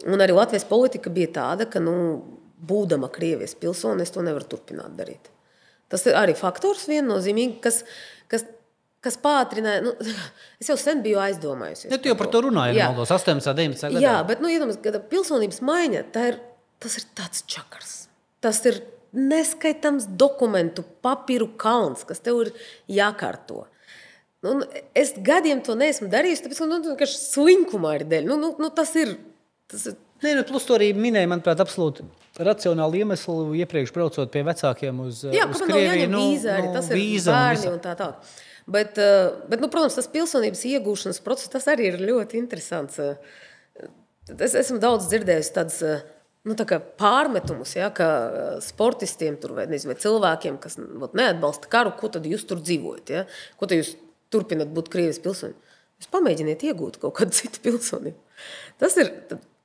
A: Un arī Latvijas politika bija tāda, ka, būdama Krievijas pilsone, es to nevaru turpināt darīt. Tas ir arī faktors viennozīmīgi, kas pātrināja. Es jau sen biju aizdomājusies.
B: Tu jau par to runāji, maldos, 18. 19. gadā.
A: Jā, bet, iedomājies, kad pilsonības maiņa, tas ir tāds čakars. Tas ir neskaitams dokumentu papīru kalns, kas tev ir jākārto. Es gadiem to neesmu darījusi, tāpēc, ka slinkumā ir dēļ. Tas ir...
B: Plus to arī minēja, manuprāt, absolūti racionāli iemesli iepriekš braucot pie vecākiem uz Krieviju.
A: Jā, kāpēc nav jāņem vīza arī, tas ir bērni un tā tā. Bet, protams, tas pilsonības iegūšanas process, tas arī ir ļoti interesants. Es esmu daudz dzirdējusi tādas... tā kā pārmetumus, ja, ka sportistiem tur, vai cilvēkiem, kas neatbalsta karu, ko tad jūs tur dzīvojat? Ja? Ko tad jūs turpināt būt Krievijas pilsoni? Jūs pamēģiniet iegūt kaut kādu citu pilsonību. Tas ir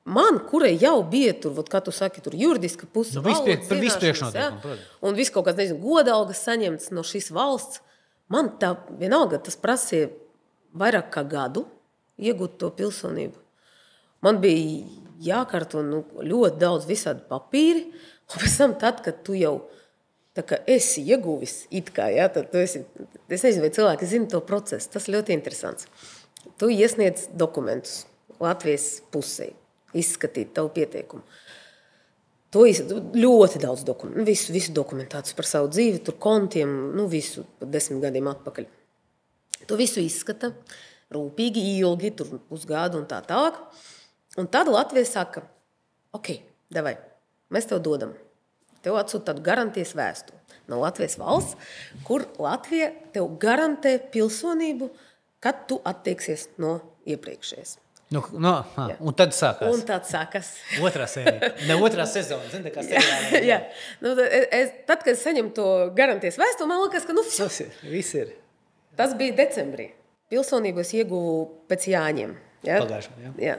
A: man, kurai jau bija tur, kā tu saki, tur juridiska puse, valodas zināšanas, ja? Un viss kaut kāds, godalgas saņemts no šīs valsts. Man tā vienalga, tas prasīja vairāk kā gadu iegūt to pilsonību. Man bija jākārto ļoti daudz visādi papīri, un pēc tam tad, kad tu jau tā kā esi ieguvis it kā, ja, tad tu esi, es nezinu, vai cilvēki zina to procesu, tas ļoti interesants. Tu iesniedz dokumentus Latvijas pusē, izskatīt tavu pieteikumu. To ļoti daudz visu dokumentāciju par savu dzīvi, tur kontiem, visu 10 gadiem atpakaļ. To visu izskata rūpīgi, ilgi, tur pusgadu un tā tālāk. Un tad Latvija saka, ok, davai, mēs tev dodam. Tev atsūta tādu garantijas vēstuli no Latvijas valsts, kur Latvija tev garantē pilsonību, kad tu attieksies no iepriekšējās.
B: Un tad sākās. Otrā sērija. Ne otrā sezona, zini, kā seriālā.
A: Jā. Tad, kad es saņemu to garantijas vēstuli, man liekas, ka
B: viss ir.
A: Tas bija decembrī. Pilsonību es ieguvu pēc Jāņiem. Ja?
B: Pagājušā,
A: jā.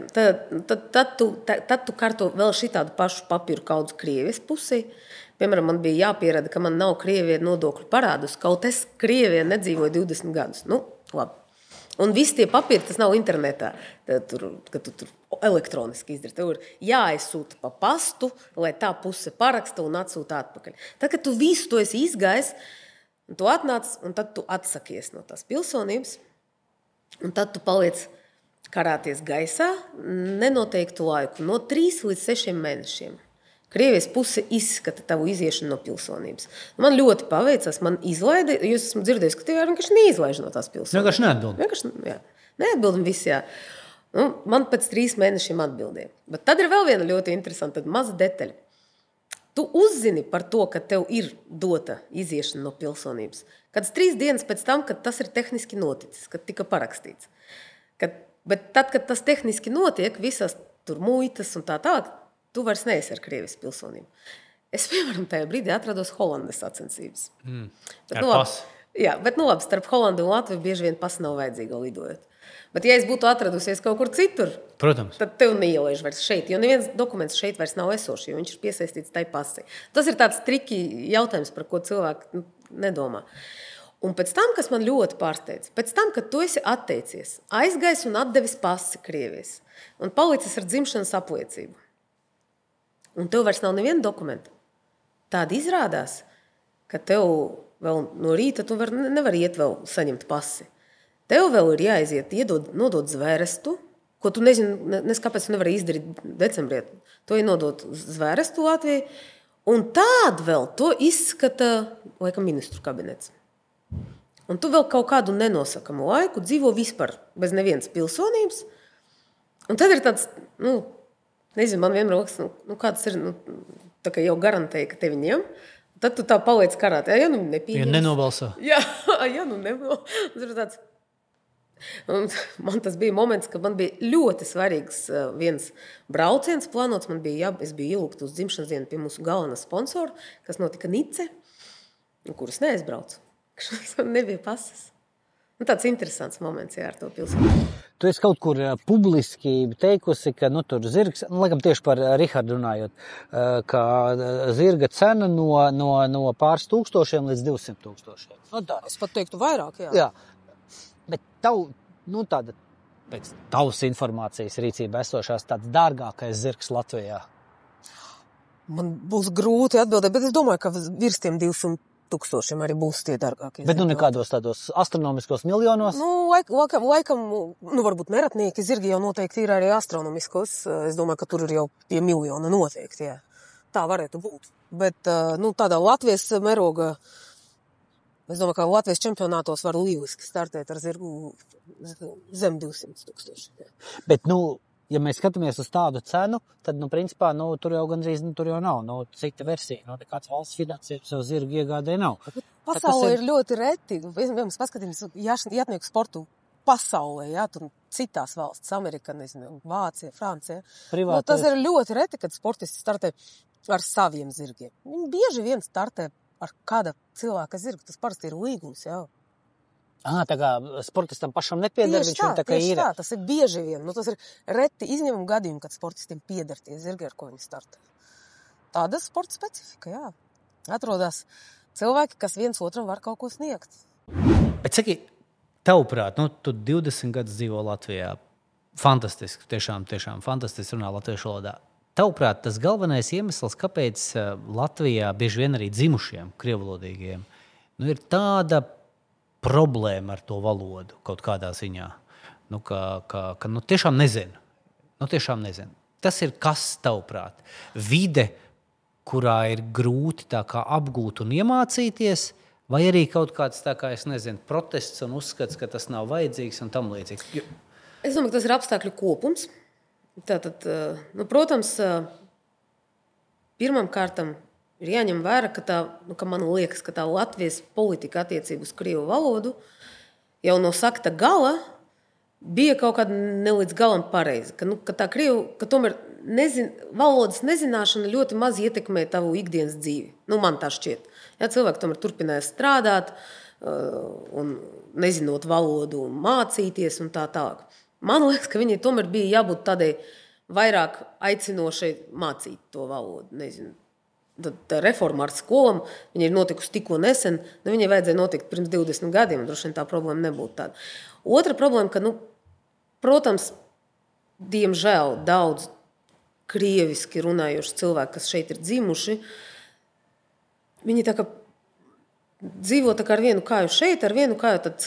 A: Tad tu karto vēl šitādu pašu papīru kaudzu Krievijas pusē. Piemēram, man bija jāpierāda, ka man nav Krievijai nodokļu parādus, kaut es Krievijai nedzīvoju 20 gadus. Labi. Un visi tie papīri, tas nav internetā, kad tu tur elektroniski izdari. Tev ir jāaizsūta pa pastu, lai tā puse paraksta un atsūta atpakaļ. Tad, kad tu visu to esi izgājis, un tu atnāc, un tad tu atsakies no tās pilsonības, un tad tu paliec karāties gaisā nenoteiktu laiku, no 3 līdz 6 mēnešiem. Krievijas puse izskata tavu iziešanu no pilsonības. Man ļoti paveicās, man izlaida, jo es esmu dzirdējis, ka tev vienkārši neizlaiž no tās pilsonības.
B: Vienkārši neatbild.
A: Neatbildim visi, jā. Man pēc 3 mēnešiem atbildēja. Bet tad ir vēl viena ļoti interesanta, maza detaļa. Tu uzzini par to, ka tev ir dota iziešana no pilsonības. Kādas 3 dienas pēc tam, kad tas ir tehniski noticis, kad tika parakstīts. Bet tad, kad tas tehniski notiek, visas tur muitas un tā tālāk, tu vairs neesi ar Krievijas pilsonību. Es, piemēram, tajā brīdī atrados Holandes sacensības.
B: Ar pasu?
A: Jā, bet labi, starp Holandu un Latviju bieži vien pasa nav vajadzīga lidojot. Bet ja es būtu atradusies kaut kur citur,
B: protams,
A: tad tev neielaiž vairs šeit, jo neviens dokuments šeit vairs nav esošs, jo viņš ir piesaistīts tai pasai. Tas ir tāds triki jautājums, par ko cilvēki nedomā. Un pēc tam, kas man ļoti pārsteidz, pēc tam, kad tu esi atteicies, aizgājis un atdevis pasi Krievijas un palicis ar dzimšanas apliecību, un tev vairs nav neviena dokumenta. Tāda izrādās, ka tev vēl no rīta tu nevar iet vēl saņemt pasi. Tev vēl ir jāaiziet, nodot zvērestu, ko tu nezini, kāpēc tu nevari izdarīt decembrī. To ir nodot zvērestu Latvijai, un tād vēl to izskata, laikam, ministru kabinets. Un tu vēl kaut kādu nenosakamu laiku dzīvo vispār bez nevienas pilsonības, un tad ir tāds, nezinu, man vienmēr liekas, kāds ir, tā kā jau garantēja, ka tevi ņem, tad tu tā paliec karāt. Ja nepieņems.
B: Ja nenobalso.
A: Jā, nenobalso. Man tas bija moments, kad man bija ļoti svarīgs viens brauciens plānots. Es biju ielūgta uz dzimšanas dienu pie mūsu galvenā sponsora, kas notika Nice, kuras neaizbraucu. Man nebija pasas. Tāds interesants moments, jā, ar to pilsētu.
D: Tu esi kaut kur publiski teikusi, ka tur zirgs, laikam tieši par Rihardu runājot, ka zirga cena no pāris tūkstošiem līdz 200 tūkstošiem.
A: Es pat teiktu vairāk, jā.
D: Jā. Bet tāda, pēc tavas informācijas rīcība esošās, tāds dārgākais zirgs Latvijā?
A: Man būs grūti atbildēt, bet es domāju, ka virs tiem 200 tūkstošiem arī būs tie dārgākie.
D: Bet nekādos tādos astronomiskos miljonos?
A: Laikam, varbūt neratnieki zirgi jau noteikti ir arī astronomiskos. Es domāju, ka tur ir jau pie miljona noteikti, jā. Tā varētu būt. Bet, tādā Latvijas meroga, es domāju, ka Latvijas čempionātos var lieliski startēt ar zirgu zem 200 tūkstoši.
D: Bet, ja mēs skatāmies uz tādu cenu, tad, principā, tur jau gandrīz, tur jau nav, cita versija, nekāds valsts finansējums jau zirgu iegādē nav.
A: Pasaulē ir ļoti reti, mēs paskatīmies jātnieku sportu pasaulē, jā, tur citās valsts, Amerika, nezinu, Vācija, Francija. Tas ir ļoti reti, kad sportisti startē ar saviem zirgiem. Viņi bieži vien startē ar kāda cilvēka zirgu, tas parasti ir līgums, jā.
D: Tā kā sportistam pašam nepieder, viņš tā kā ir.
A: Tā, tas ir bieži vien. Tas ir reti izņēmumu gadījumi, kad sportistiem pieder tie zirgi, ar ko viņi startē. Tāda sporta specifika, jā. Atrodas cilvēki, kas viens otram var kaut ko sniegt.
B: Bet saki, tavuprāt, tu 20 gadus dzīvo Latvijā. Fantastiski, tiešām fantastiski runā latviešu valodā. Tavuprāt, tas galvenais iemesls, kāpēc Latvijā bieži vien arī dzimušiem krievvalodīgiem ir tāda problēma ar to valodu kaut kādā ziņā. Ka tiešām nezinu. Tas ir kas tavuprāt? Vide, kurā ir grūti tā kā apgūt un iemācīties, vai arī kaut kāds tā kā, es nezinu, protests un uzskats, ka tas nav vajadzīgs un tam līdzīgs?
A: Es domāju, ka tas ir apstākļu kopums. Tātad, protams, pirmam kārtam ir jāņem vērā, ka man liekas, ka tā Latvijas politika attiecību uz krievu valodu jau no sakta gala bija kaut kāda ne līdz galam pareiza. Ka tā ka tomēr valodas nezināšana ļoti maz ietekmē tavu ikdienas dzīvi. Man tā šķiet. Ja, cilvēki tomēr turpināja strādāt un nezinot valodu, mācīties un tā tālāk. Man liekas, ka viņai tomēr bija jābūt tādai vairāk aicinošai mācīt to valodu. Nezinu. Tā reforma ar skolām, viņa ir notikusi tikko nesen, viņai vajadzēja notikt pirms 20 gadiem, droši vien tā problēma nebūtu tāda. Otra problēma, ka, protams, diemžēl daudz krieviski runājoši cilvēki, kas šeit ir dzimuši, viņi tā kā dzīvo tā kā ar vienu kāju šeit, ar vienu kāju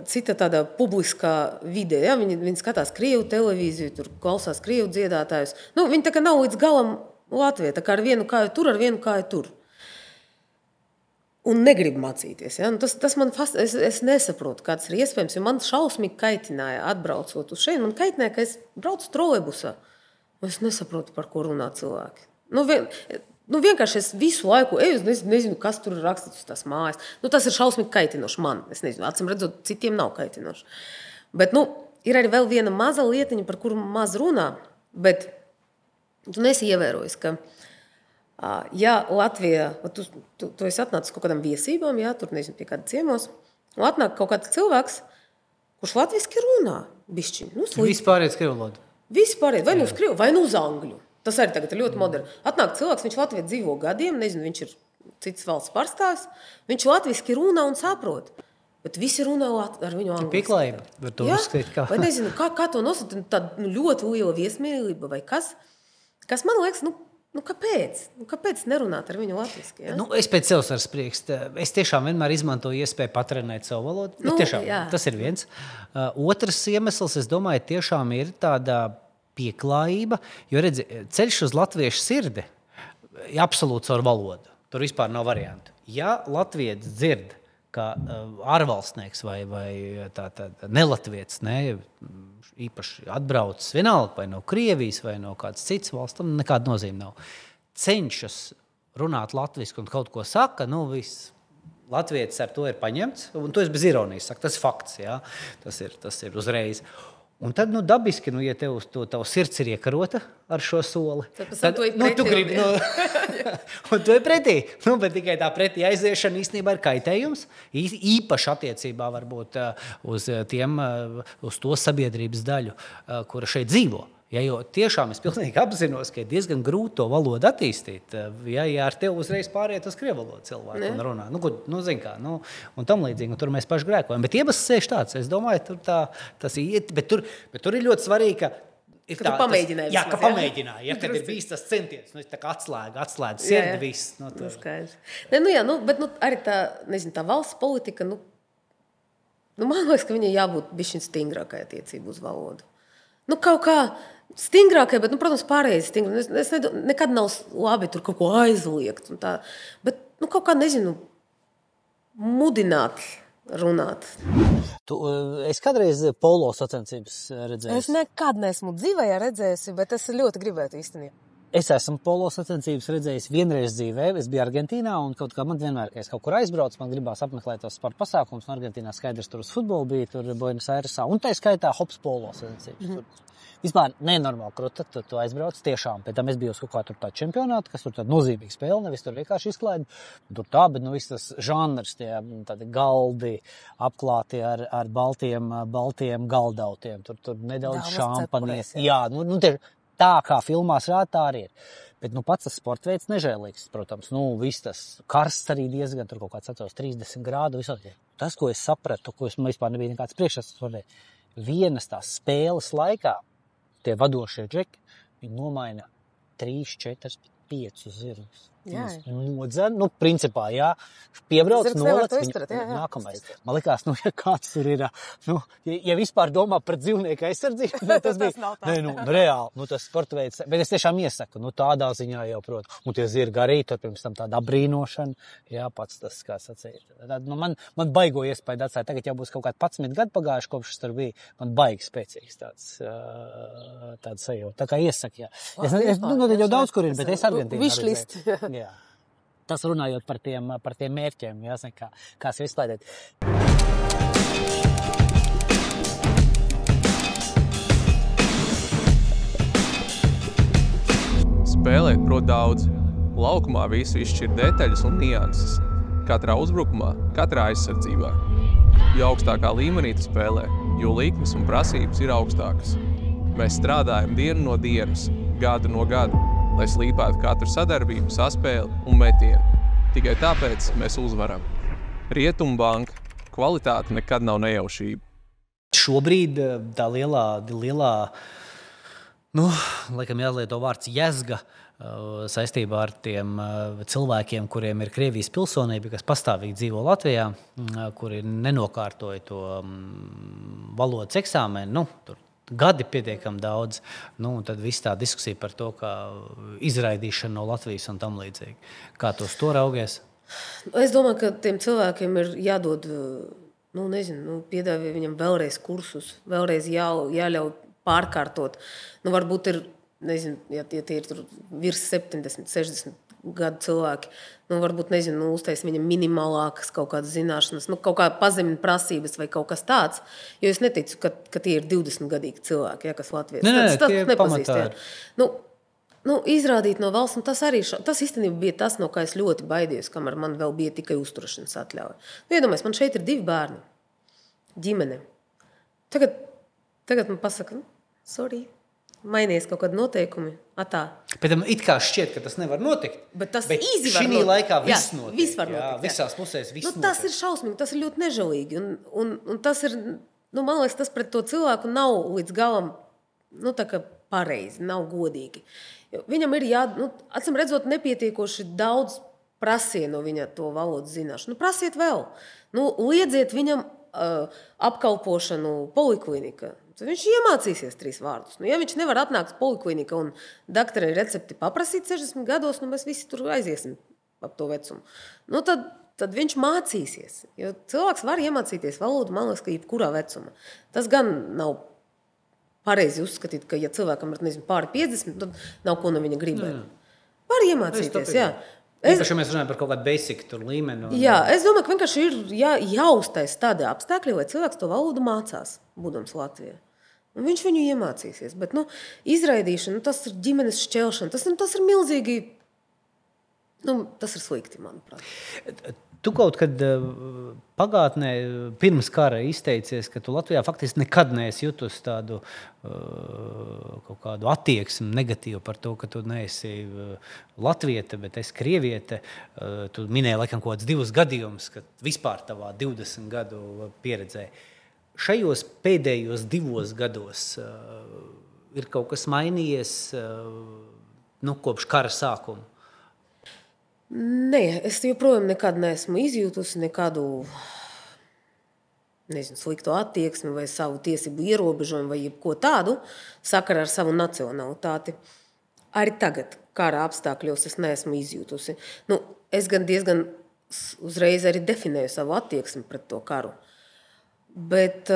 A: cita tāda publiskā vidē. Ja? Viņi skatās krievu televīziju, tur klausās krievu dziedātājus. Viņi tā kā nav līdz galam Latvijā, tā kā ar vienu kāju tur, ar vienu kāju tur. Un negrib mācīties. Ja? Tas man es nesaprotu, kā tas ir iespējams, jo man šausmīgi kaitināja atbraucot uz šeit. Man kaitināja, ka es braucu trolejbusā. Es nesaprotu, par ko runā cilvēki. Vienkārši es visu laiku eju, es nezinu, kas tur ir rakstīts uz tās mājas. Tas ir šausmīgi kaitinoši man. Es nezinu, acīm redzot, citiem nav kaitinoši. Bet, ir arī vēl viena maza lietiņa, par kuru maz runā, bet tu nesi ievērojis, ka, ja Latvijā, tu esi atnācis kaut kādām viesībām, ja, tur nezinu, pie kāda ciemos, un atnāk kaut kāds cilvēks, kurš latviski runā, bišķiņ.
B: Vispār ir krievu valoda.
A: Vispār ir, vai uz krievu, vai uz angļu. Tas arī tagad ir ļoti moderni. Atnāk cilvēks, viņš Latvijā dzīvo gadiem, nezinu, viņš ir cits valsts pārstāvis, viņš latviski runā un saprot. Bet visi runā ar viņu angliski.
B: Pieklājība, var to uzskatīt kā.
A: Vai nezinu, kā to nosūt, tāda ļoti liela viesmīlība vai kas man liekas, kāpēc? Kāpēc nerunāt ar viņu latviski? Ja?
B: Es pēc sevis varu spriekst. Es tiešām vienmēr izmantoju iespēju patrenēt savu valodu. Tiešām, tas ir viens. Otrs iemesls, es domāju, tiešām ir tāda pieklājība, jo redzi, ceļš uz latviešu sirdi ir absolūts ar valodu. Tur vispār nav variantu. Ja latvietis dzird, ka ārvalstnieks vai tā nelatvietis, īpaši atbraucis vienalga vai no Krievijas vai no kādas citas valsts, tam nekāda nozīme nav. Cenšas runāt latviski un kaut ko saka, viss. Latvietis ar to ir paņemts, un to es bez ironijas saku, tas ir fakts, jā. Tas ir uzreiz. Un tad, dabiski, ja tavu sirds ir iekarota ar šo soli, tad tu gribi, un tu ir pretī. Bet tikai tā pretī aiziešana īstenībā ir kaitējums, īpaši attiecībā varbūt uz to sabiedrības daļu, kura šeit dzīvo. Ja, jo tiešām es pilnīgi apzinos, ka ir diezgan grūti to valodu attīstīt, ja ar tevi uzreiz pāriet uz krievu valodu cilvēku un runā. Zin kā, un tam līdzīgi, un tur mēs paši grēkojam. Bet iemesls sēž tāds, es domāju, tas iet, bet tur ir ļoti svarīgi, ka
A: tu pamēģināji.
B: Jā, ka pamēģināji, ja kad ir bijis tas centiens, tā kā atslēdz sirdi viss.
A: Skaidrs. Bet arī tā valsts politika, man liekas, ka viņai jābūt bišķiņ stingrākai attiecību uz valodu. Kaut kā stingrākai, bet, protams, pārējais stingrāk. Es nekad nav labi tur kaut ko aizliegt. Bet, kaut kā, nezinu, mudināt, runāt.
D: Es kādreiz polo sacensības redzēju.
A: Es nekad neesmu dzīvē redzējusi, bet es ļoti gribētu īstenībā.
D: Es esmu polo sacensības redzējis vienreiz dzīvē. Es biju Argentīnā un kaut kā man vienmēr, kad es kaut kur aizbraucu, man gribās apmeklēt tos sporta pasākumus. Un Argentīnā skaidrs tur uz futbolu bija, tur Buenos Airesā. Un tā skaitā hops polo sacensības. Vispār nenormāli kruta, tu aizbrauc tiešām. Pēc tam es biju uz kaut kā tur tā čempionāta, kas tur tāda nozīmīga spēle, nevis tur vienkārši izklaidi. Tur tā, bet viss tas žanrs, tādi galdi apklāti ar baltiem galdautiem. Tur nedaudz šampanies. Jā, tieši tā kā filmās rāda, tā arī ir. Bet pats tas sportveids nežēlīgs, protams. Viss tas karsts arī diezgan, tur kaut kāds atceros 30 grādu. Visādi. Tas, ko es sapratu, ko es vispār nebija nekāds priekšstats, vienas tās spēles laikā tie vadošie džeki, viņi nomaina 3, 4, 5 zirgus. nodzer, principā, jā, piebrauc,
A: Zirgs nevar
D: nolec,
A: to izturēt, jā.
D: nākamais. Man likās, ja kāds tur ir, ja vispār domā par dzīvnieku aizsardzību, tas bija,
A: nav tā.
D: reāli, tas sporta veids, bet es tiešām iesaku, tādā ziņā jau, protams, un tie zirgi arī, tur pirms tam tāda abrīnošana, jā, pats tas, kā sacīt. Man baigo iespēju atstāja, tagad jau būs kaut kādi 11 gadi pagājuši, kopš tas tur bija, man baigi spēcīgs tāds sajūta, tā kā iesaku, jā. Es jau daudz kur ir, bet es Argentīnā
A: Wishlist.
D: Jā. Tas runājot par tiem mērķiem, jāsaka, kā sev izklaidēt.
E: Spēlēt prot daudz. Laukumā visu izšķir detaļas un nianses. Katrā uzbrukumā, katrā aizsardzībā. Jo augstākā līmenī tu spēlē, jo likmes un prasības ir augstākas. Mēs strādājam dienu no dienas, gadu no gada, lai slīpētu katru sadarbību, saspēli un metienu. Tikai tāpēc mēs uzvaram. Rietumbanka kvalitāte nekad nav nejaušība.
B: Šobrīd tā lielā laikam jālieto vārds jezga saistībā ar tiem cilvēkiem, kuriem ir Krievijas pilsonība, kas pastāvīgi dzīvo Latvijā, kuri nenokārtoja to valodas eksāmenu, tur gadi pietiekami daudz, un tad viss tā diskusija par to, kā izraidīšana no Latvijas un tam līdzīgi. Kā tu uz to raugies?
A: Es domāju, ka tiem cilvēkiem ir jādod, piedāvā viņam vēlreiz kursus, vēlreiz jāļauj pārkārtot. Varbūt ir, ja tie ir tur virs 70, 60 gadu cilvēki, varbūt, uztais viņam minimālākas kaut kādas zināšanas, kaut kā pazemina prasības vai kaut kas tāds, jo es neticu, ka tie ir 20-gadīgi cilvēki, ja, kas Latvijas. Tas nepazīst. Izrādīt no valsts, tas īstenībā bija tas, no kā es ļoti baidījos, kamēr man vēl bija tikai uzturēšanas atļauja. Iedomājies, man šeit ir 2 bērni, ģimene. Tagad man pasaka, sorry, mainījies kaut kādi noteikumi.
B: Bet it kā šķiet, ka tas nevar notikt.
A: Bet tas
B: šī laikā viss notiek.
A: Viss var notikt.
B: Visās pusēs viss notiek.
A: Tas ir šausmīgi, tas ir ļoti nežēlīgi. Un tas ir, man liekas, tas pret to cilvēku nav līdz galam pareizi, nav godīgi. Jo viņam ir acīm redzot, nepietiekoši daudz prasiet no viņa to valodas zināšanu. Prasiet vēl. Liedziet viņam apkalpošanu poliklinika. Viņš iemācīsies 3 vārdus. Ja viņš nevar atnākt poliklinika un doktorai recepti paprasīt 60 gados, mēs visi tur aiziesim ap to vecumu. Tad viņš mācīsies. Jo cilvēks var iemācīties valodu, man liekas, ka jebkurā vecumā. Tas gan nav pareizi uzskatīt, ka ja cilvēkam ir pāri 50, tad nav ko no viņa gribēt. Var iemācīties, jā.
B: Īpaši, ja mēs runājam par kaut kādu basic līmeni.
A: Jā, es domāju, ka vienkārši ir jāuztais tādi apstākļi, lai cilvēks to valodu mācās, būdams Latvijā. Un viņš viņu iemācīsies. Bet izraidīšana, tas ir ģimenes šķelšana, tas ir milzīgi, tas ir slikti, manuprāt.
B: Tu kaut kad pagātnē, pirms kara izteicies, ka tu Latvijā faktiski nekad neesi jutusi tādu kaut kādu attieksmi negatīvu par to, ka tu neesi latviete, bet esi krieviete. Tu minēji laikam kaut kāds 2 gadījumus, ka vispār tavā 20 gadu pieredzē. Šajos pēdējos 2 gados ir kaut kas mainījies kopš kara sākuma?
A: Nē, es joprojām nekad neesmu izjūtusi nekādu sliktu attieksmi vai savu tiesību ierobežojumu vai jebko tādu sakarā ar savu nacionalitāti. Arī tagad, kara apstākļos, es neesmu izjūtusi. Es gan diezgan uzreiz arī definēju savu attieksmi pret to karu. Bet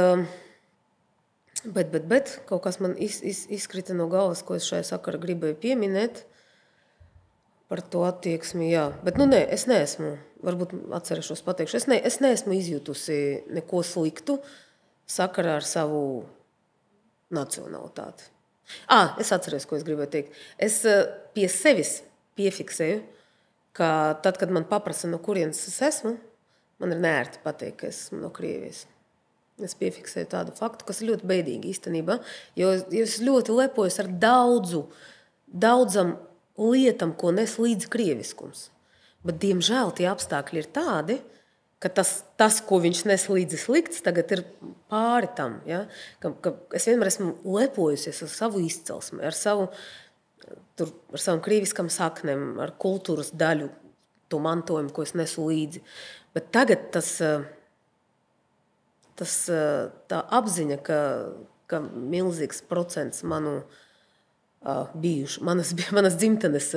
A: kaut kas man izkrita no galvas, ko es šajā sakarā gribēju pieminēt. Par to attieksmi, jā. Bet es neesmu, varbūt atcerēšos pateikšu, es neesmu izjutusi neko sliktu sakarā ar savu nacionalitāti. Es atceros, ko es gribēju teikt. Es pie sevis piefiksēju, ka tad, kad man paprasa, no kurienes es esmu, man ir neērti pateikt, ka esmu no Krievijas. Es piefiksēju tādu faktu, kas ir ļoti beidīgi īstenībā, jo es ļoti lepojos ar daudzam lietam, ko nes līdzi krieviskums. Bet, diemžēl, tie apstākļi ir tādi, ka tas, ko viņš nes līdzi slikts, tagad ir pāri tam. Ja? Ka es vienmēr esmu lepojusies ar savu izcelsmi, ar tur ar savām krīviskām saknēm, ar kultūras daļu, to mantojumu, ko es nesu līdzi. Bet tagad tā apziņa, ka milzīgs procents manu bijuši, manas dzimtenes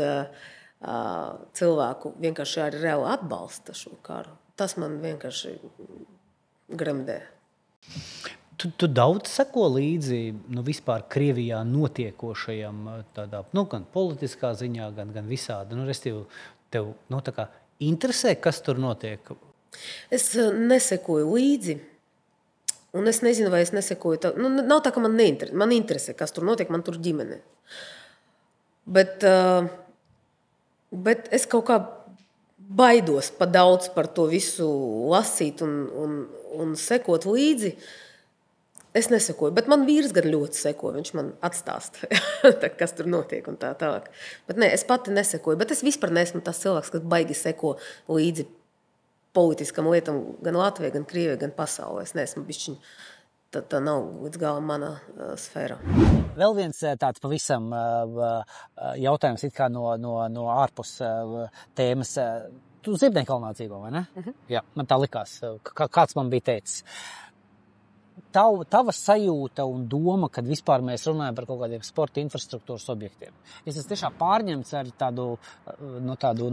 A: cilvēku vienkārši arī reāli atbalsta šo karu. Tas man vienkārši gremdē.
B: Tu daudz seko līdzi vispār Krievijā notiekošajam tādā, gan politiskā ziņā, gan visādi. Restīvi, tev tā kā interesē, kas tur notiek?
A: Es nesekoju līdzi, un es nezinu, vai es nesekoju. Nav tā, ka man interesē, kas tur notiek, man tur ģimene. Bet es kaut kā baidos pa daudz par to visu lasīt un sekot līdzi. Es nesekoju, bet man vīrs gan ļoti seko, viņš man atstāsta, kas tur notiek un tā tālāk. Bet ne, es pati nesekoju, bet es vispār neesmu tas cilvēks, kas baigi seko līdzi politiskam lietam gan Latvijā, gan Krievijā, gan pasaulē. Es neesmu bišķiņ, tā nav līdz galam mana sfēra.
D: Vēl viens tāds pavisam jautājums it kā no ārpus tēmas. Tu Ziepniekkalnā dzīvo, vai ne? Jā, man tā likās, kāds man bija teicis. Tava sajūta un doma, kad vispār mēs runājam par kaut kādiem sporta infrastruktūras objektiem. Es esmu tiešām pārņemts ar tādu,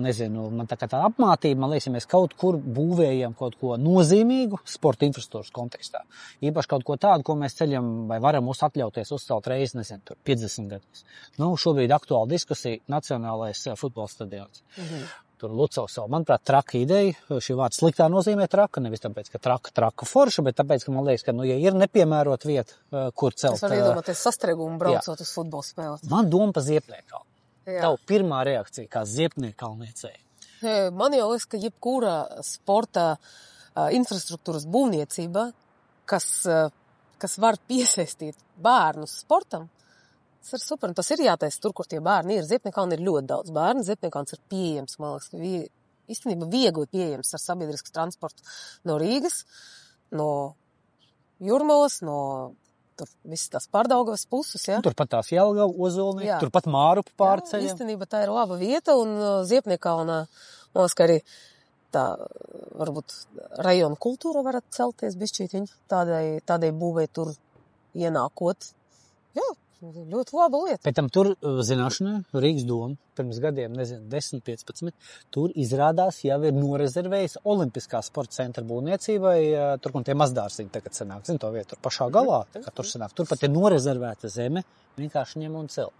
D: nezinu, man tā kā tāda apmātība, man liekas, ja mēs kaut kur būvējam kaut ko nozīmīgu sporta infrastruktūras kontekstā. Īpaši kaut ko tādu, ko mēs ceļam vai varam atļauties uzcelt reizi, nezinu, tur 50 gadus. Šobrīd aktuāla diskusija Nacionālais futbola stadions. Tur Lucavs savu, manuprāt, traka ideja. Šī vārds sliktā nozīmē traka, nevis tāpēc, ka traka forša, bet tāpēc, ka man liekas, ka, ja ir nepiemērot vieta, kur celt.
A: Es varu iedomāties sastrēgumu braucot uz futbola spēles.
D: Man doma pa Ziepniekkalnu. Tavu pirmā reakcija kā Ziepniekkalniecei?
A: Man jau liekas, ka jebkura sporta infrastruktūras būvniecība, kas var piesaistīt bērnus sportam, tas ir super, un tas ir jātaisa tur, kur tie bērni ir. Ziepniekkalnā ir ļoti daudz bērnu. Ziepniekkalns ir pieejams, man liekas, īstenībā viegli pieejams ar sabiedrisku transportu no Rīgas, no Jūrmalas, no tur visas tās Pārdaugavas puses. Ja?
D: Turpat tās Jelgava, Ozolnieki, turpat Mārupu pārceļam.
A: Īstenībā tā ir laba vieta, un Ziepniekkalnā, man liekas, ka arī tā, varbūt rajona kultūra varat celties bišķīt viņu tādai būvei tur ienākot. Jā. Ļoti laba lieta.
D: Pēc tam tur zināšanai Rīgas doma pirms gadiem, 10-15, tur izrādās jau ir norezervējis Olimpiskā sporta centra būvniecībai, tur, un tie mazdārsiņi tagad sanāk, to vietu tur pašā galā, tur sanāk, tur pat ir norezervēta zeme, vienkārši ņem un cel.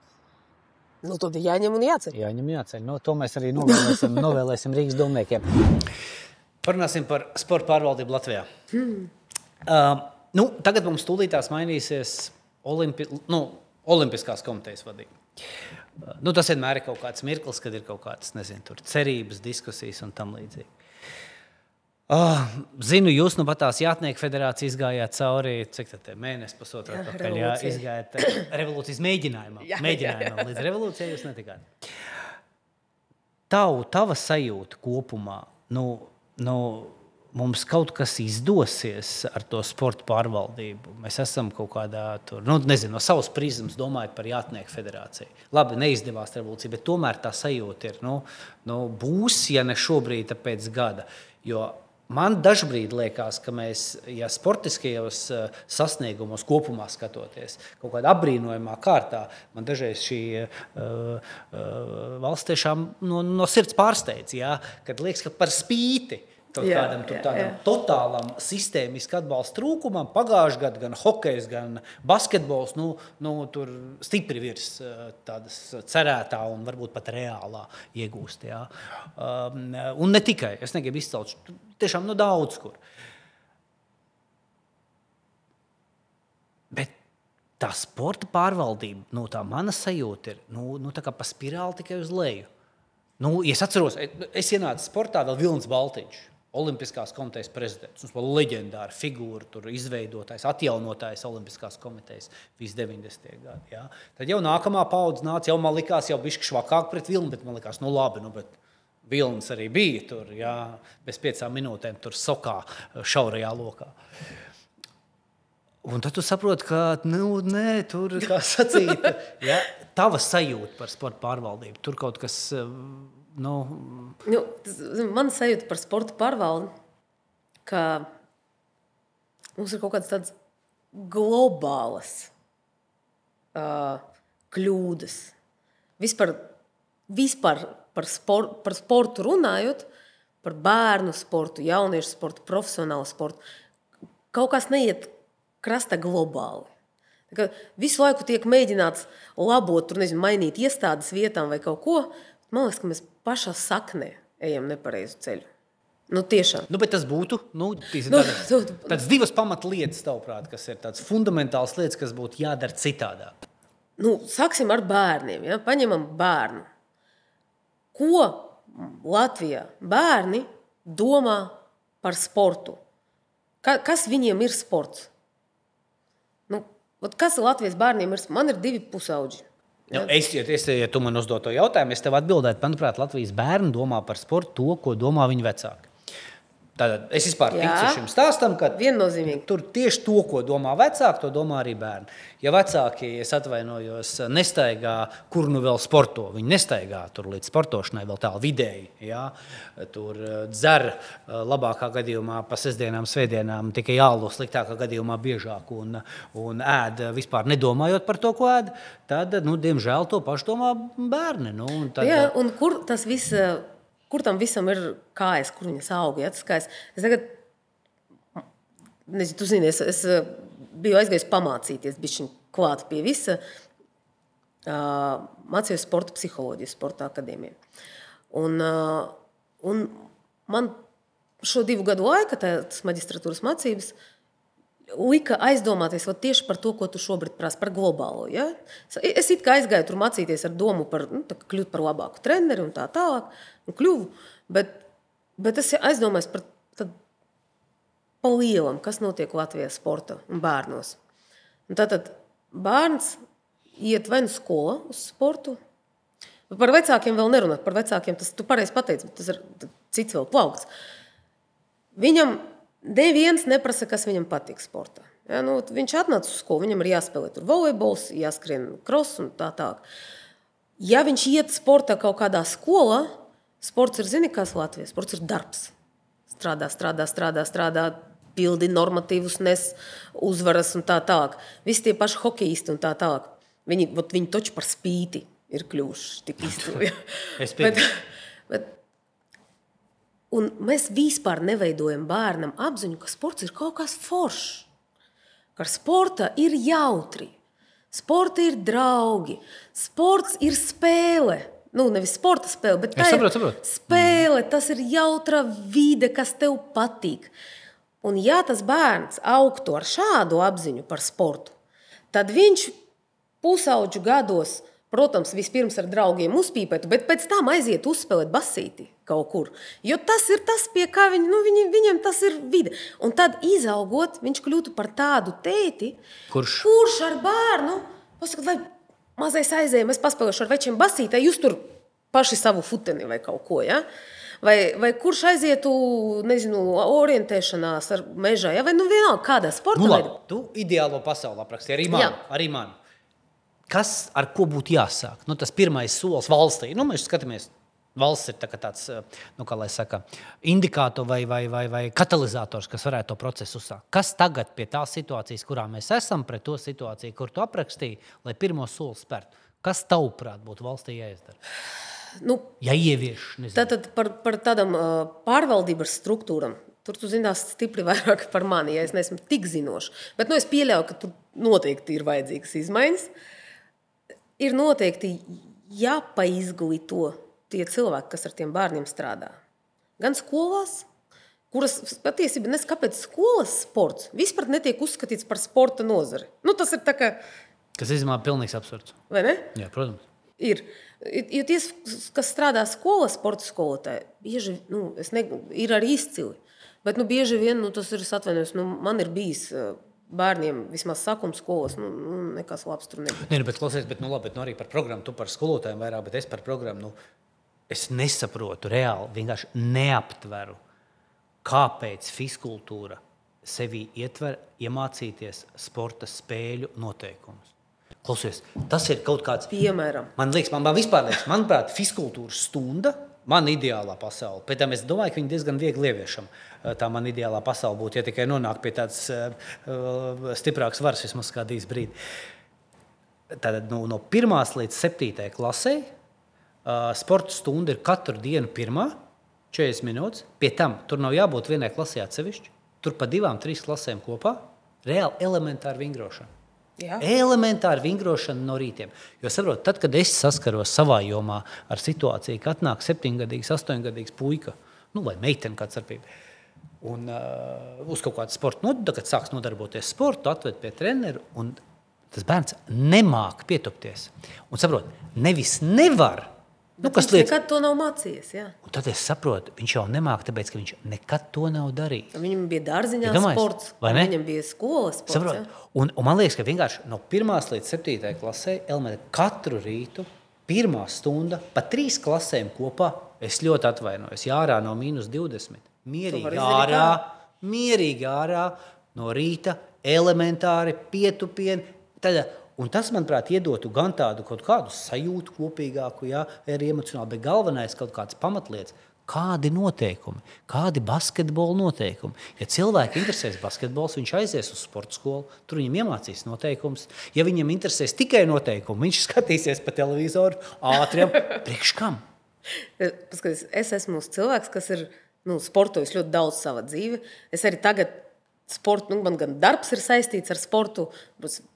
A: Tad jāņem un jāceļ.
D: Jāņem un jāceļ. To mēs arī novēlēsim Rīgas domniekiem.
B: Parunāsim par sporta pārvaldību Latvijā. Tagad mums tūlītās mainīsies Olimpiskās komitejas vadība. Tas vienmēr ir kaut kāds mirklis, kad ir kaut kādas, tur cerības, diskusijas un tam līdzīgi. Zinu, jūs patās Jātnieku federācija izgājāt cauri, cik tad mēnesi pusotrā atpakaļ, izgājāt revolūcijas mēģinājumā. Līdz revolūcijai jūs netikāt. Tava sajūta kopumā, mums kaut kas izdosies ar to sporta pārvaldību. Mēs esam kaut kādā tur, no savas prizmas domājot par Jātnieku federāciju. Labi, neizdevās revolūcija, bet tomēr tā sajūta ir, būs, ja ne šobrīd, tad pēc gada. Jo man dažbrīd liekas, ka mēs, ja sportiskajos sasniegumos kopumā skatoties, kaut kādā apbrīnojamā kārtā, man dažreiz šī valsts tiešām no sirds pārsteidz, kad liekas, ka par spīti kādam totālam sistēmiski atbalsta trūkumam, pagājušajā gadā gan hokejs, gan basketbols, tur stipri virs tādas cerētā un varbūt pat reālā iegūst. Un ne tikai, es negribu izcelt, tiešām daudz kur. Bet tā sporta pārvaldība, tā mana sajūta ir, tā kā pa spirāli tikai uz leju. Es atceros, es ienācu sportā vēl Vilnis Baltiņš. Olimpiskās komitejas prezidents, mums bija leģendāra figūra, tur izveidotājs, atjaunotājs Olimpiskās komitejas visi 90. gadi. Ja. Tad jau nākamā paudze nāca, jau man likās jau bišķi švakāk pret Vilni, bet man likās, labi, bet Vilnis arī bija tur, bez 5 minūtēm tur sokā šaurajā lokā. Un tad tu saproti, ka, nē, tur, kā sacīt, ja, tava sajūta par sporta pārvaldību. Tur kaut kas,
A: Man sajūta par sporta pārvaldi, ka mums ir kaut kādas tādas globālas kļūdas. Vispār par sportu runājot, par bērnu sportu, jauniešu sportu, profesionālu sportu, kaut kas neiet krasta globāli. Visu laiku tiek mēģināts labot, mainīt iestādes vietām vai kaut ko. Man liekas, ka mēs pašā saknē ejam nepareizu ceļu. Tiešām.
B: Bet tas būtu tādas divas pamatlietas, tavuprāt, kas ir tādas fundamentālas lietas, kas būtu jādara citādāk.
A: Sāksim ar bērniem. Ja? Paņemam bērnu. Ko Latvijā bērni domā par sportu? Kas viņiem ir sports? Kas Latvijas bērniem ir? Man ir 2 pusauģi.
B: Ja tu man uzdod to jautājumu, es tev atbildētu, manuprāt, Latvijas bērni domā par sportu to, ko domā viņu vecāki. Tātad es vispār ticu šim stāstam, ka tur tieši to, ko domā vecāki, to domā arī bērni. Ja vecāki, es atvainojos, nestaigā, kur nu vēl sporto, viņi nestaigā tur līdz sportošanai vēl tālu vidēji, ja? Tur dzer labākā gadījumā pa sestdienām, svētdienām tikai jālu, sliktākā gadījumā biežāk un ēd vispār nedomājot par to, ko ēd, tad, diemžēl, to pašu domā bērni.
A: Un kur tas viss... Kur tam visam ir kājas, kur viņas aug? Ja? Es tagad, tu zini, es biju aizgājis pamācīties, bišķiņ klāt pie visa, mācījos sporta psiholoģiju, sporta akadēmijā. Un man šo 2 gadu laika, tas maģistratūras mācības, lika aizdomāties tieši par to, ko tu šobrīd prasi, par globālo. Ja? Es it kā aizgāju tur mācīties ar domu par kļūt par labāku treneri un tā tālāk, un kļuvu, bet es aizdomājos par lielam, kas notiek Latvijā sporta un bērnos. Un tātad bērns iet vai nu skolā uz sportu, par vecākiem vēl nerunāt, par vecākiem tas tu pareizi pateici, bet tas ir cits vēl plaukts. Viņam neviens neprasa, kas viņam patīk sportā. Ja, viņš atnāca uz skolu, viņam ir jāspēlē tur volejbols, jāskrien cross un tā tālāk. Ja viņš iet sportā kaut kādā skolā, sports ir, zini, kas Latvijas? Sports ir darbs. Strādā, pildi normatīvus, nes uzvaras un tā tālāk. Visi tie paši hokejisti un tā tālāk. Viņi toči par spīti ir kļuvuši tik izcili. Un mēs vispār neveidojam bērnam apziņu, ka sports ir kaut kas foršs. Ka sporta ir jautri. Sporta ir draugi. Sports ir spēle. Nevis sporta spēle, bet tā ir spēle. Tas ir jautra vide, kas tev patīk. Un ja tas bērns augtu ar šādu apziņu par sportu, tad viņš pusauģu gados, protams, vispirms ar draugiem uzpīpētu, bet pēc tam aiziet uzspēlēt basīti kaut kur. Jo tas ir tas, pie kā viņam tas ir vide. Un tad izaugot, viņš kļūtu par tādu tēti, kurš ar bērnu pasaka, vai mazais aizējam, es paspēlēšu ar večiem basītē, jūs tur paši savu futeni vai kaut ko, ja? Vai kurš aizietu, orientēšanās ar mežā, ja? Vai vienalga kādā sporta veidā.
B: Tu ideālo pasauli aprakstīji, arī man. Kas ar ko būtu jāsāk? Tas pirmais solis valstī. Mēs skatāmies, valsts ir tāds, kā lai saka, indikātors vai katalizators, kas varētu to procesu uzsākt. Kas tagad pie tās situācijas, kurā mēs esam, pret to situāciju, kur tu aprakstīji, lai pirmo soli spērtu? Kas tavuprāt būtu valstī jāizdara? Ja ievieš, nezinu.
A: Tātad par tādām pārvaldības struktūram. Tur tu zinās stipri vairāk par mani, ja es neesmu tik zinoši. Bet es pieļauju, ka tur noteikti ir vajadzīgas izmaiņas. Ir noteikti jāpaizglīto tie cilvēki, kas ar tiem bērniem strādā. Gan skolās, kuras patiesībā nes kāpēc skolas sports vispār netiek uzskatīts par sporta nozari. Tas ir tā kā...
B: Kas izmā pilnīgs absurds.
A: Vai ne?
B: Jā, protams.
A: Ir. Jo tie, kas strādā skolā, sporta skolotāji, bieži, ir arī izcili. Bet bieži vien, tas ir atvainojums, man ir bijis... bērniem vismaz sākuma skolas, nekas labs tur nebija.
B: Bet klausies, labi, arī par programmu, tu par skolotājiem vairāk, bet es par programmu, es nesaprotu reāli, vienkārši neaptveru, kāpēc fiskultūra sevi ietver iemācīties sporta spēļu noteikumus. Klausies, tas ir kaut kāds...
A: Piemēram.
B: Man vispār liekas, manuprāt, fiskultūras stunda, man ideālā pasaule. Pēc tam es domāju, ka viņi diezgan viegli ieviešam. Tā man ideālā pasaule būtu, ja tikai nonāk pie tādas stiprākas varas vismaz kādīs brīdi. Tātad no 1. līdz 7. klasē sporta stunda ir katru dienu 40 minūtes. Pie tam tur nav jābūt vienai klasē atsevišķi. Tur pa 2-3 klasēm kopā reāli elementāra vingrošana.
A: Jā.
B: Elementāra vingrošana no rītiem. Jo saprot, tad, kad es saskaros savā jomā ar situāciju, ka atnāk 7-gadīgs, 8-gadīgs puika, vai meitene kāds starpība, un uz kaut kādu sportu, kad sāks nodarboties sportu, atved pie treneru, un tas bērns nemāk pietupties. Un saprot, nevis nevar,
A: kas viņš nekad to nav mācījies, jā.
B: Un tad es saprotu, viņš jau nemāk, tāpēc, ka viņš nekad to nav darījis.
A: Viņam bija dārziņā sports, viņam bija skolas sports.
B: Saprot? Un man liekas, ka vienkārši no 1. līdz 7. klasē katru rītu, 1. stunda, pa 3 klasēm kopā, es ļoti atvainojos, jārā no -20. Mierīgi ārā, no rīta, elementāri, pietupieni, un tas, manuprāt, iedotu gan tādu kaut kādu sajūtu kopīgāku, arī emocionāli, bet galvenais kaut kāds pamatlietas, kādi noteikumi, kādi basketbola noteikumi. Ja cilvēki interesēs basketbols, viņš aizies uz sporta skolu, tur viņam iemācīs noteikumus. Ja viņam interesēs tikai noteikumi, viņš skatīsies pa televizoru, ātriem, priekš kam?
A: Paskaties, es esmu cilvēks, kas ir sportojis ļoti daudz savā dzīve. Es arī tagad sportu, man gan darbs ir saistīts ar sportu,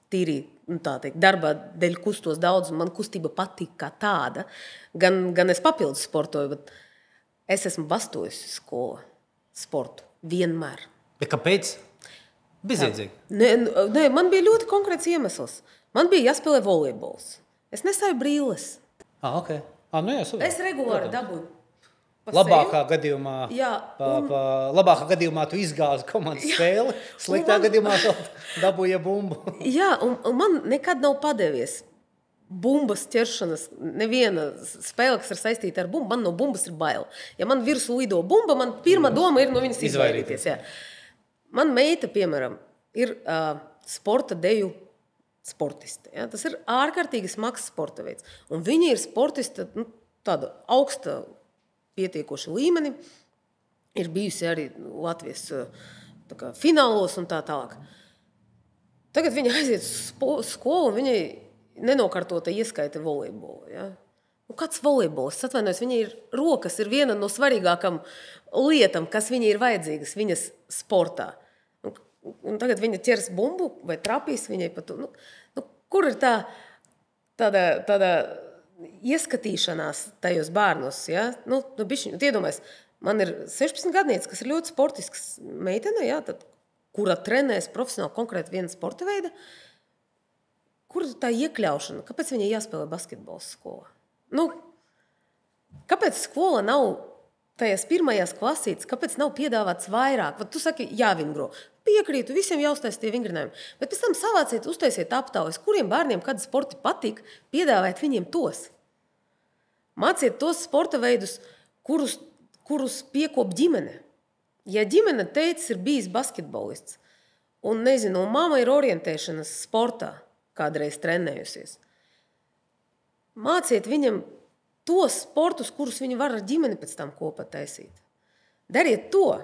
A: tīri darbā dēļ kustos daudz, un man kustība patīk kā tāda. Gan es papildus sportoju, bet es esmu bastojusi skolu sportu vienmēr.
B: Bet kāpēc? Bezjēdzīgi.
A: Nē, man bija ļoti konkrēts iemesls. Man bija jāspēlē volejbols. Es nesāju brīles.
B: Okay.
A: Es regulāri dabūju.
B: Labākā gadījumā tu izgāzi komandas spēli, sliktā gadījumā dabūja bumbu.
A: Jā, un man nekad nav padevies bumbas ķeršanas, neviena spēle, kas ir saistīta ar bumbu, man no bumbas ir bail. Ja man virsū lido bumba, man pirmā doma ir no viņas izvairīties. Jā. Man meita, piemēram, ir sporta deju sportiste. Ja? Tas ir ārkārtīgi smags sporta veids. Un viņa ir sportiste tāda augsta pietiekoša līmeni, ir bijusi arī Latvijas finālos un tā tālāk. Tagad viņa aiziet uz skolu un viņai nenokartota ieskaita volejbolu. Ja? Kāds volejbols? Es atvainojos, viņa ir rokas, ir viena no svarīgākām lietām, kas viņai ir vajadzīgas viņas sportā. Un tagad viņa ķers bumbu vai trapīs viņai pa to. Kur ir tāda ieskatīšanās tajos bērnos, ja? Iedomājies, man ir 16 gadniece, kas ir ļoti sportisks meitene, ja? Kura trenēs profesionāli konkrēti viena sporta veida. Kur ir tā iekļaušana? Kāpēc viņai jāspēlē basketbols skolā? Kāpēc skola nav tajās pirmajās klasītes, kāpēc nav piedāvāts vairāk? Tu saki, jāvingro. Piekrītu, visiem jāuztais tie vingrinājumi. Bet pēc tam savāciet, uztaisiet aptaujas, kuriem bērniem kādi sporti patīk, piedāvājiet viņiem tos. Māciet tos sporta veidus, kurus piekop ģimene. Ja ģimene teicis ir bijis basketbolists un, nezinu, mamma ir orientēšanas sportā, kādreiz trenējusies, māciet viņam tos sportus, kurus viņi var ar ģimeni pēc tam kopā taisīt. Dariet to.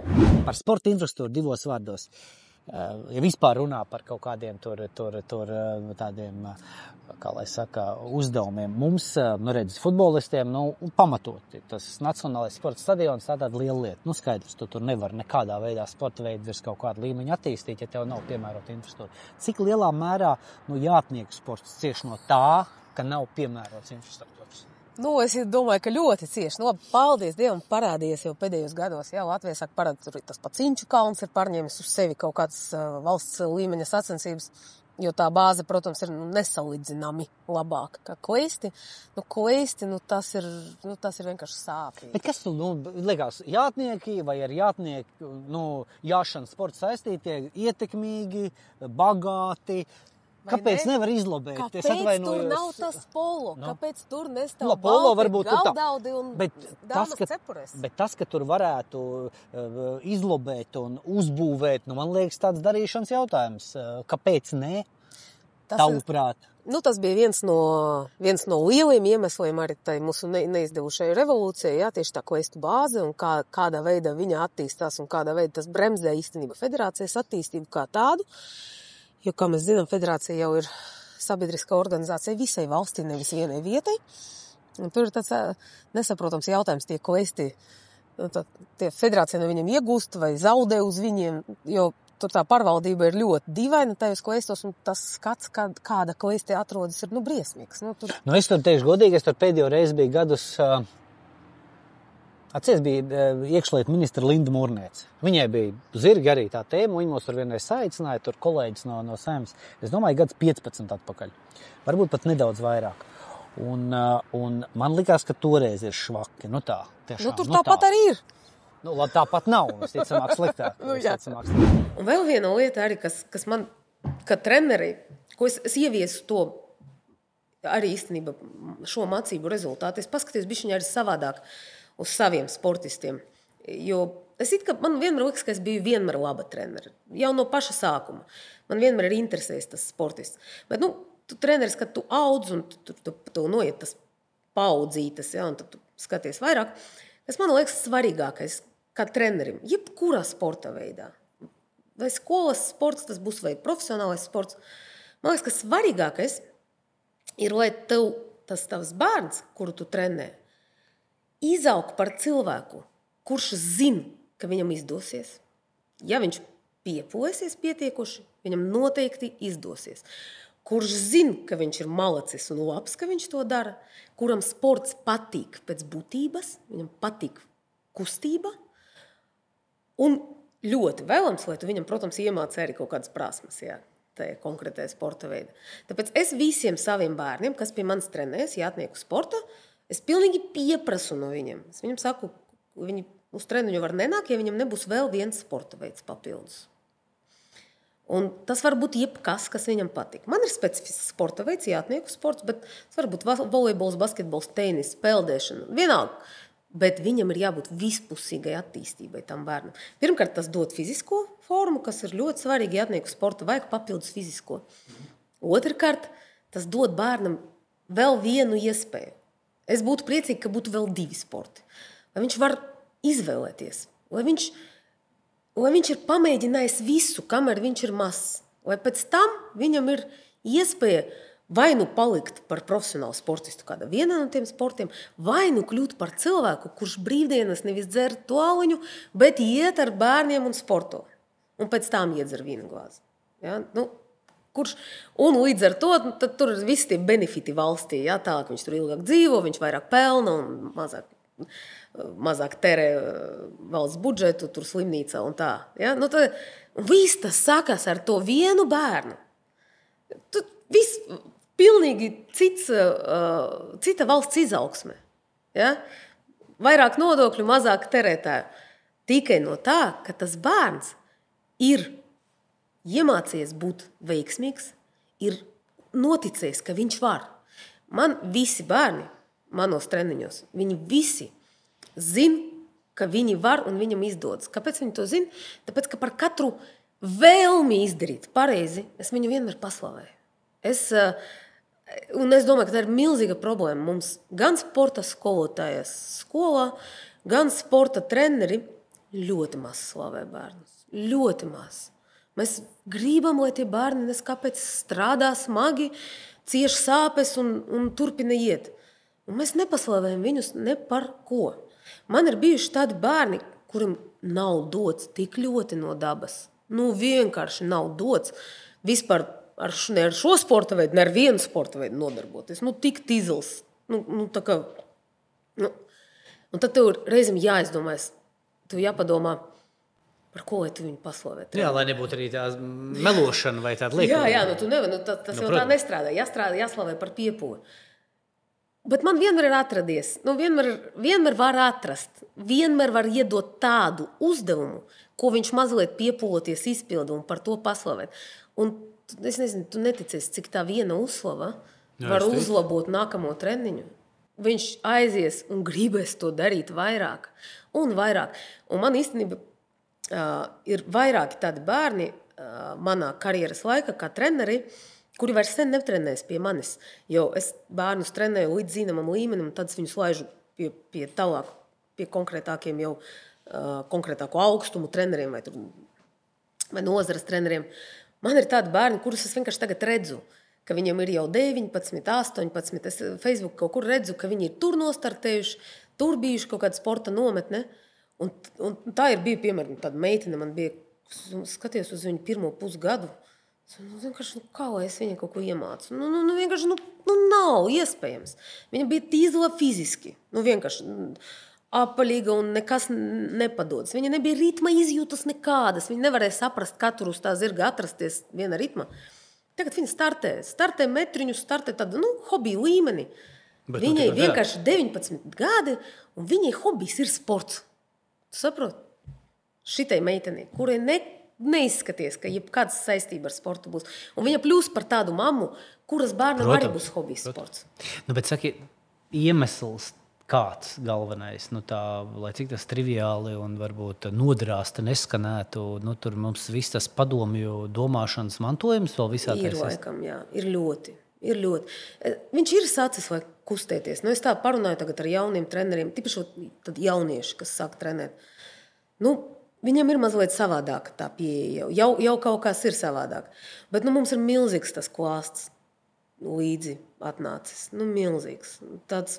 D: Par sporta infrastruktūru 2 vārdos. Ja vispār runā par kaut kādiem tādiem, kā lai saka, uzdevumiem, mums, redz, futbolistiem, pamatoti. Tas nacionālais sporta stadions tāda liela lieta. Skaidrs, tu tur nevar nekādā veidā sporta veidu virs kaut kāda līmeņa attīstīt, ja tev nav piemērota infrastruktūra. Cik lielā mērā jātnieku sports cieši no tā, ka nav piemērots infrastruktūras?
A: Es domāju, ka ļoti cieši. Paldies Dievam, parādījies jau pēdējos gados. Jā, Latvijas sāk parādīt, tur tas pats Inču kalns ir pārņēmis uz sevi kaut kādas valsts līmeņa sacensības, jo tā bāze, protams, ir nesalīdzināmi labāka kā Kleisti. Tas ir vienkārši sāpīgi.
D: Bet kas liekas, jātnieki vai ar jātnieku, jāšana sporta saistītie, ietekmīgi, bagāti, Kāpēc nevar izlobēt?
A: Kāpēc tur nav tas polo? Kāpēc tur nestāv
D: polo
A: balti
D: varbūt
A: galdaudi un dāmas cepures?
D: Bet tas, ka tur varētu izlobēt un uzbūvēt, man liekas tāds darīšanas jautājums. Kāpēc ne? Tavuprāt?
A: Tas bija viens no lieliem iemesliem arī tai mūsu neizdevušai revolūcijai, tieši tā kleistu bāze un kādā veidā viņa attīstās un kādā veidā tas bremzē īstenībā federācijas attīstību kā tādu. Jo, kā mēs zinām, federācija jau ir sabiedriska organizācija visai valstī, nevis vienai vietai. Un tur ir tāds nesaprotams jautājums, tie kleisti, tie federācija no viņiem iegūst vai zaudē uz viņiem, jo tur tā pārvaldība ir ļoti dīvaina tajos kleistos, un tas skats, kāda kleisti atrodas, ir briesmīgs.
D: Es tur teikšu godīgi, es tur pēdējo reizi biju gadus... Atcies bija iekšlietu ministra Linda Mūrniece. Viņai bija zirgi arī tā tēma, viņa mūs tur vienreiz saicināja, tur kolēģis no Saeimas. Es domāju, gads 15 atpakaļ. Varbūt pat nedaudz vairāk. Un man likās, ka toreiz ir švaki. Tā, tiešām.
A: Tur tāpat arī ir.
D: Tāpat nav, visticamāk sliktāk.
A: Un vēl viena lieta arī, kas man, kā treneri, ko es ieviesu to arī īstenībā šo mācību rezultātu, es paskatījos bišķiņ arī savādāk uz saviem sportistiem. Jo man vienmēr liekas, ka es biju vienmēr laba treneri. Jau no paša sākuma. Man vienmēr ir interesējis tas sportists. Bet, tu treneris, kad tu audz un tu noiet tas paudzītas, un tad tu skaties vairāk, kas man liekas svarīgākais kā trenerim, jebkurā sporta veidā. Vai skolas sports tas būs, vai profesionālais sports. Man liekas, ka svarīgākais ir, lai tas tavs bērns, kuru tu trenē, izaug par cilvēku, kurš zina, ka viņam izdosies. Ja viņš piepūlēsies pietiekoši, viņam noteikti izdosies. Kurš zina, ka viņš ir malacis un labs, ka viņš to dara, kuram sports patīk pēc būtības, viņam patīk kustība, un ļoti vēlams, lai tu viņam, protams, iemāci arī kaut kādas prasmes, tajā konkrētajā sporta veidā. Tāpēc es visiem saviem bērniem, kas pie manis trenēs, jātnieku sporta, es pilnīgi pieprasu no viņiem. Es viņam saku, viņi uz treniņu var nenākt, ja viņam nebūs vēl viens sporta veids papildus. Un tas var būt jebkas, kas viņam patīk. Man ir specifisks sporta veids, jātnieku sports, bet tas var būt volejbols, basketbols, tenis, peldēšana, vienalga. Bet viņam ir jābūt vispusīgai attīstībai tam bērnam. Pirmkārt, tas dod fizisko formu, kas ir ļoti svarīgi jātnieku sporta, vajag papildus fizisko. Otrkārt, tas dod bērnam vēl vienu iespēju. Es būtu priecīga, ka būtu vēl 2 sporti. Lai viņš var izvēlēties. Lai viņš ir pamēģinājis visu, kamēr viņš ir mazs. Lai pēc tam viņam ir iespēja vai palikt par profesionālu sportistu kādā vienā no tiem sportiem, vai kļūt par cilvēku, kurš brīvdienas nevis dzer toaliņu, bet iet ar bērniem un sporto. Un pēc tam iedzer vīna glāzi. Ja? Un līdz ar to tad tur ir visi tie benefiti valstī. Tālāk viņš tur ilgāk dzīvo, viņš vairāk pelna un mazāk terē valsts budžetu, tur slimnīcā un tā. Ja? Viss tas sākās ar to vienu bērnu. Viss pilnīgi cita valsts izaugsme. Ja? Vairāk nodokļu, mazāk terētāju. Tikai no tā, ka tas bērns ir iemācījies būt veiksmīgs, ir noticējis, ka viņš var. Man visi bērni manos treniņos, viņi visi zina, ka viņi var un viņam izdodas. Kāpēc viņi to zina? Tāpēc, ka par katru vēlmi izdarīt pareizi, es viņu vienmēr paslavēju. Es domāju, ka tā ir milzīga problēma. Mums gan sporta skolotājas skolā, gan sporta treneri ļoti maz slavē bērnus. Ļoti maz. Mēs gribam, lai tie bērni neskāpēc strādā smagi, cieš sāpes un turpina iet. Un mēs nepaslavējam viņus ne par ko. Man ir bijuši tādi bērni, kuriem nav dots tik ļoti no dabas. Vienkārši nav dots vispār ar šo sporta veidu, ne ar vienu sporta veidu nodarboties. Tik tīzels. Un tad tev reizēm jāizdomājas, tev jāpadomā, par ko lai tu viņu paslavē.
B: Jā, lai nebūtu arī tā melošana vai tāda lieka.
A: Jā, tu nevar, tas jau tā nestrādā. Jāslavē par piepūli. Bet man vienmēr ir atradies, vienmēr var atrast, vienmēr var iedot tādu uzdevumu, ko viņš mazliet piepūloties izpildu un par to paslavēt. Un es nezinu, tu neticies, cik tā viena uzslava var uzlabot nākamo treniņu. Viņš aizies un gribēs to darīt vairāk un vairāk. Un man īstenībā ir vairāki tādi bērni manā karjeras laikā, kā treneri, kuri vairs sen netrenēs pie manis. Jo es bērnus trenēju līdz zināmam līmenim, un tad es viņus laižu pie tālāk, pie konkrētākiem jau konkrētāko augstumu treneriem vai nozares treneriem. Man ir tādi bērni, kurus es vienkārši tagad redzu, ka viņiem ir jau 19, 18. Es Facebook kaut kur redzu, ka viņi ir tur nostartējuši, tur bijuši kaut kāda sporta nometne. Un tā bija, piemēram, tāda meitene, man bija, skaties uz viņu pirmo pusgadu. Vienkārši, kā lai es viņai kaut ko iemācu? Vienkārši, nav iespējams. Viņa bija tīzla fiziski. Vienkārši apaļīga un nekas nepadodas. Viņa nebija ritma izjūtas nekādas. Viņa nevarēja saprast, kā tur uz tā zirga atrasties viena ritma. Tagad viņa startē metriņus, startē tādu, hobiju līmeni. Viņai vienkārši 19 gadi, un viņai hobijs ir sports. Tu saproti? Šitai meitenei, kurai neizskaties, ka jebkāds saistība ar sportu būs. Un viņa kļūs par tādu mammu, kuras bērnam arī būs hobijs sports.
B: Bet saki, iemesls kāds galvenais, lai cik tas triviāli un varbūt nodrāsti neskanētu, tur mums viss tas padomju domāšanas mantojums vēl visā
A: ir laikam, jā, ir ļoti. Viņš ir sācis vai kustēties. Es tā parunāju tagad ar jauniem treneriem, tipaši tad jaunieši, kas sāk trenēt. Viņam ir mazliet savādāka tā pieeja. Jau kaut kas ir savādāk. Bet mums ir milzīgs tas klāsts līdzi atnācis. Milzīgs. Tāds,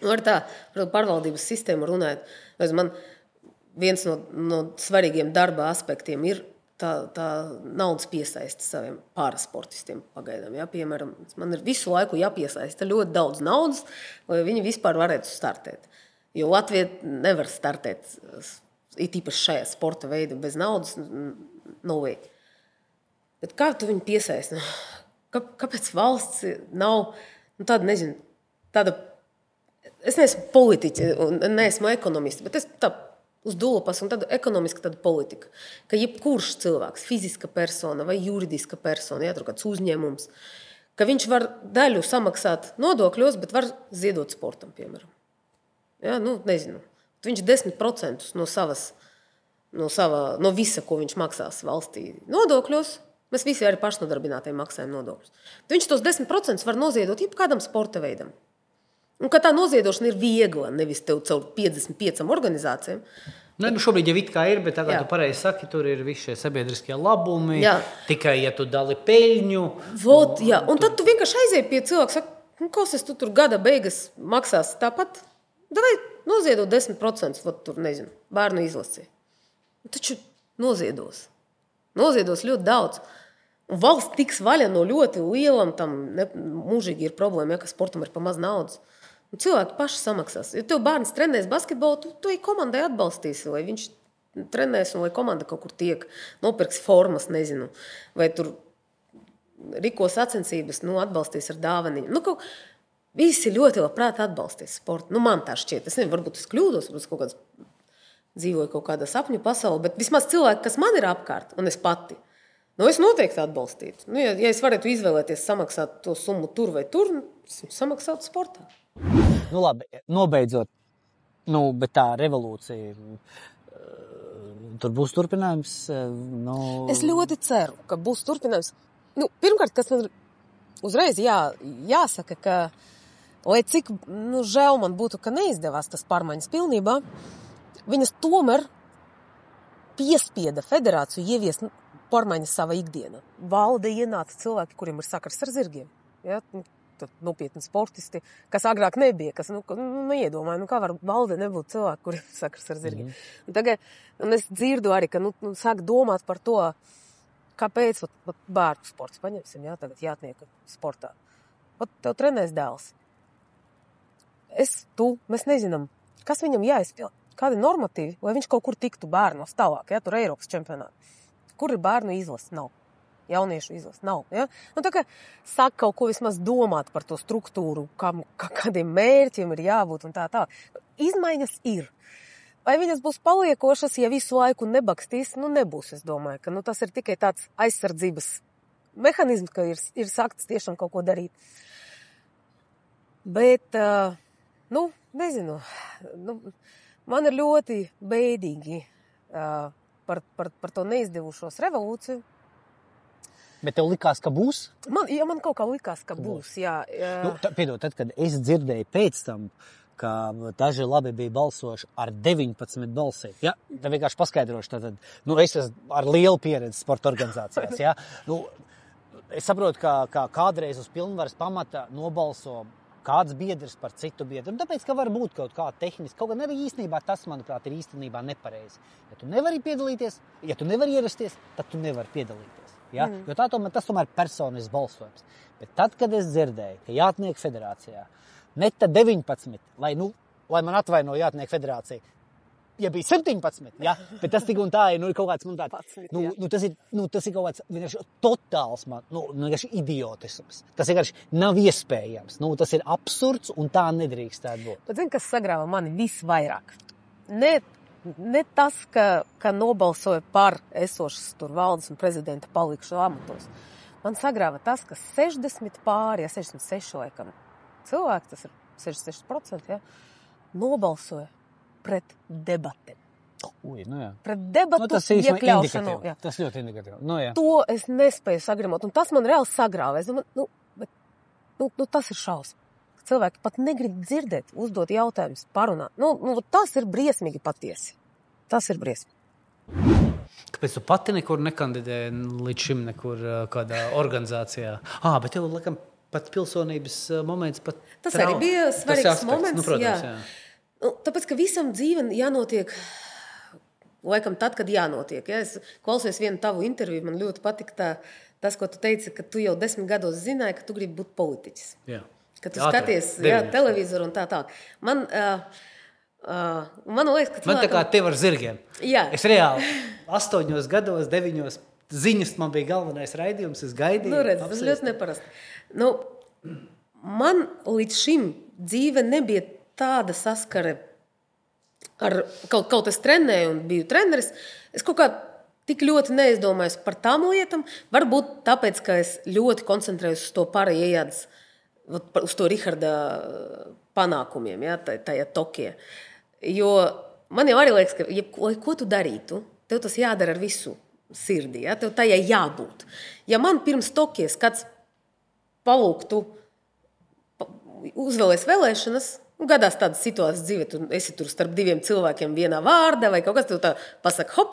A: ar tā pārvaldības sistēmu runājot, man viens no svarīgiem darba aspektiem ir tā naudas piesaiste saviem pārasportistiem pagaidām. Ja? Piemēram, man ir visu laiku jāpiesaista ļoti daudz naudas, lai viņi vispār varētu startēt. Jo Latvija nevar startēt, it īpaši šajā sporta veidā, bez naudas, no way. Bet kā tu viņu piesaisti? Kāpēc valsts nav tāda, nezinu, tāda, es neesmu politiķi un neesmu ekonomisti, bet es tā uz dūlapas un tāda ekonomiska tāda politika, ka jebkurš cilvēks, fiziska persona vai juridiska persona, ja, tur kāds uzņēmums, ka viņš var daļu samaksāt nodokļos, bet var ziedot sportam, piemēram. Ja, nezinu. Viņš 10% no visa, ko viņš maksās valstī nodokļos, mēs visi arī pašnodarbinātie maksājam nodokļus. Viņš tos 10% var noziedot jebkādam sporta veidam. Un ka tā noziedošana ir viegla, nevis tev caur 55 organizācijām.
B: Šobrīd jau it kā ir, bet tagad tu pareizi saki, tur ir visi šie sabiedriskie labumi, tikai ja tu dali peļņu.
A: Un tad tu vienkārši aizēji pie cilvēka, saka, kas es tu tur gada beigas maksās tāpat? Davai noziedot 10%, tur, nezinu, bērnu izlasī. Taču noziedos. Noziedos ļoti daudz. Un valsts tiks vaļa no ļoti lielam, tam mūžīgi ir problēma, ja, ka sportam ir pa maz naudas. Un cilvēki paši samaksās. Ja tev bērns trenēs basketbolu, tu komandai atbalstīsi, lai viņš trenēs un lai komanda kaut kur tiek, nopirks formas, nezinu, vai tur rīkos sacensības, atbalstīs ar dāvaniņu. Visi ļoti labprāt atbalstīs sportu. Man tā šķiet. Es nezinu, varbūt es kļūdos, varbūt kaut kāds dzīvoju kaut kādā sapņu pasaulē, bet vismaz cilvēki, kas man ir apkārt, un es pati, es noteikti atbalstītu. Ja es varētu izvēlēties samaksāt to summu tur vai tur, es samaksātu sportā.
D: Labi, nobeidzot, bet tā revolūcija, tur būs turpinājums?
A: Es ļoti ceru, ka būs turpinājums. Pirmkārt, kas man uzreiz jāsaka, ka, lai cik žēl man būtu, ka neizdevās tas pārmaiņas pilnībā, viņas tomēr piespieda federāciju ieviest pārmaiņas savā ikdienā. Valde ienāca cilvēki, kuriem ir sakars ar zirgiem. Ja? Nopietni sportisti, kas agrāk nebija, kas neiedomāja, kā var valde nebūt cilvēki, kuriem ir sakars ar zirgiem. Tagad es dzirdu arī, ka sāk domāt par to, kāpēc bērnu sports paņemsim, tagad jātnieka sportā. Tev trenēs dēls. Mēs nezinām, kas viņam jāizpild. Kādi normatīvi, lai viņš kaut kur tiktu bērnos tālāk, tur Eiropas čempionāti. Kur ir bērnu izlase? Nav. Jauniešu izlase? Nav. Ja? Tā kā sāk kaut ko vismaz domāt par to struktūru, kādiem mērķiem ir jābūt un tā. Izmaiņas ir. Vai viņas būs paliekošas, ja visu laiku nebakstīs? Nebūs, es domāju, ka tas ir tikai tāds aizsardzības mehanizms, ka ir sākts tiešām kaut ko darīt. Bet, nezinu, man ir ļoti bēdīgi par to neizdevušos revolūciju.
D: Bet tev likās, ka būs?
A: Man kaut kā likās, ka būs, jā.
D: Piedod, tad, kad es dzirdēju pēc tam, ka daži labi bija balsojuši ar 19 balsīm. Ja? Tā vienkārši paskaidrošu. Tātad, es esmu ar lielu pieredzi sporta organizācijās. Ja? Es saprotu, ka kādreiz uz pilnvaras pamata nobalso kāds biedrs par citu biedru. Tāpēc, ka var būt kaut kā tehniski. Kaut gan arī īstenībā tas, manuprāt, ir īstenībā nepareizi. Ja tu nevari piedalīties, ja tu nevari ierasties, tad tu nevari piedalīties. Ja? Jo tas tomēr personisks balsojums. Bet tad, kad es dzirdēju, ka Jātnieku federācijā neta 19, lai man atvaino Jātnieku federācija, ja bija 17, ja? Bet tas tik un tā ir kaut kāds, tas ir kaut kāds vienkārši totāls, vienkārši idiotisms. Tas vienkārši nav iespējams. Tas ir absurds un tā nedrīkstētu būt.
A: Bet zini, kas sagrāva mani visvairāk? Ne tas, ka nobalsoja par esošas tur valdes un prezidenta palikšu amatos. Man sagrāva tas, ka 60 pāri, 66 laikam cilvēki, tas ir 66%, ja, nobalsoja pret debatēm.
D: Jā.
A: Pret debatu iekļaušanu.
D: Tas ļoti indikatīvi.
A: To es nespēju sagrimot, un tas man reāli sagrāva. Es domāju, tas ir šausmas. Cilvēki pat negrib dzirdēt, uzdot jautājumus, parunāt. Tas ir briesmīgi patiesi. Tas ir briesmīgi.
B: Kāpēc tu pati nekur nekandidēji līdz šim nekur kādā organizācijā? Bet tev, laikam, pat pilsonības moments pat...
A: Tas arī bija svarīgs moments.
B: Protams, jā.
A: Tāpēc, ka visam dzīve jānotiek, laikam tad, kad jānotiek. Ja? Es klausījos vienu tavu interviju, man ļoti patika tas, ko tu teici, ka tu jau 10 gados zināji, ka tu gribi būt politiķis.
B: Jā.
A: Ka tu skaties televizoru un tā. Man liekas, ka
B: man tā kā tev ar zirgiem.
A: Jā.
B: Es reāli 8 gados, 9 ziņas man bija galvenais raidījums, es gaidīju.
A: Tas ļoti neparasti. Man līdz šim dzīve nebija tāda saskare ar kaut es trenēju un biju treneris. Es kaut kā tik ļoti neizdomājos par tām lietām. Varbūt tāpēc, ka es ļoti koncentrējos uz to pārējādas, uz to Riharda panākumiem, ja, tajā Tokijā. Jo man jau arī liekas, ka ko tu darītu, tev tas jādara ar visu sirdi, ja, tev tajā jābūt. Ja man pirms Tokijas kāds palūgtu uzvēlēs vēlēšanas, gadās tādas situācijas dzīvē, tu esi tur starp diviem cilvēkiem vienā vārdā vai kaut kas, tu tā pasaka,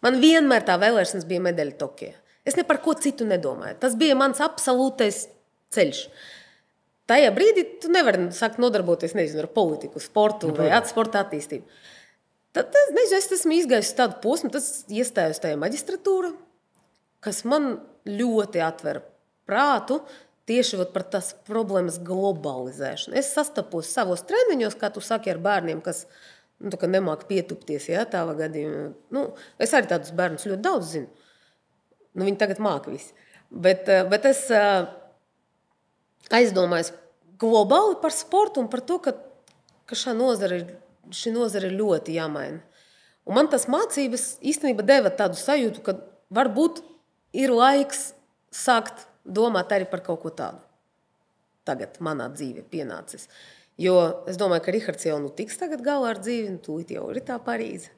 A: man vienmēr tā vēlēšanas bija medaļa Tokijā. Es ne par ko citu nedomāju. Tas bija mans absolūtais ceļš. Tajā brīdī tu nevari sākt nodarboties, ar politiku, sportu vai sporta attīstību. Tad, es esmu izgājis tādu posmu, tas iestājos tajā maģistratūra, kas man ļoti atver prātu, tieši par tās problēmas globalizēšanu. Es sastapos savos treniņos, kā tu saki, ar bērniem, kas nemāk pietupties, ja, tāvā gadījumā. Es arī tādus bērnus ļoti daudz zinu. Viņi tagad māk visi. Bet es aizdomājos globāli par sportu un par to, ka šī nozara ir ļoti jāmaina. Un man tas mācības īstenībā deva tādu sajūtu, ka varbūt ir laiks sākt domāt arī par kaut ko tādu. Tagad manā dzīve pienācis. Jo es domāju, ka Rihards jau tiks tagad galā ar dzīvi, un tūlīt jau ir tā Parīze.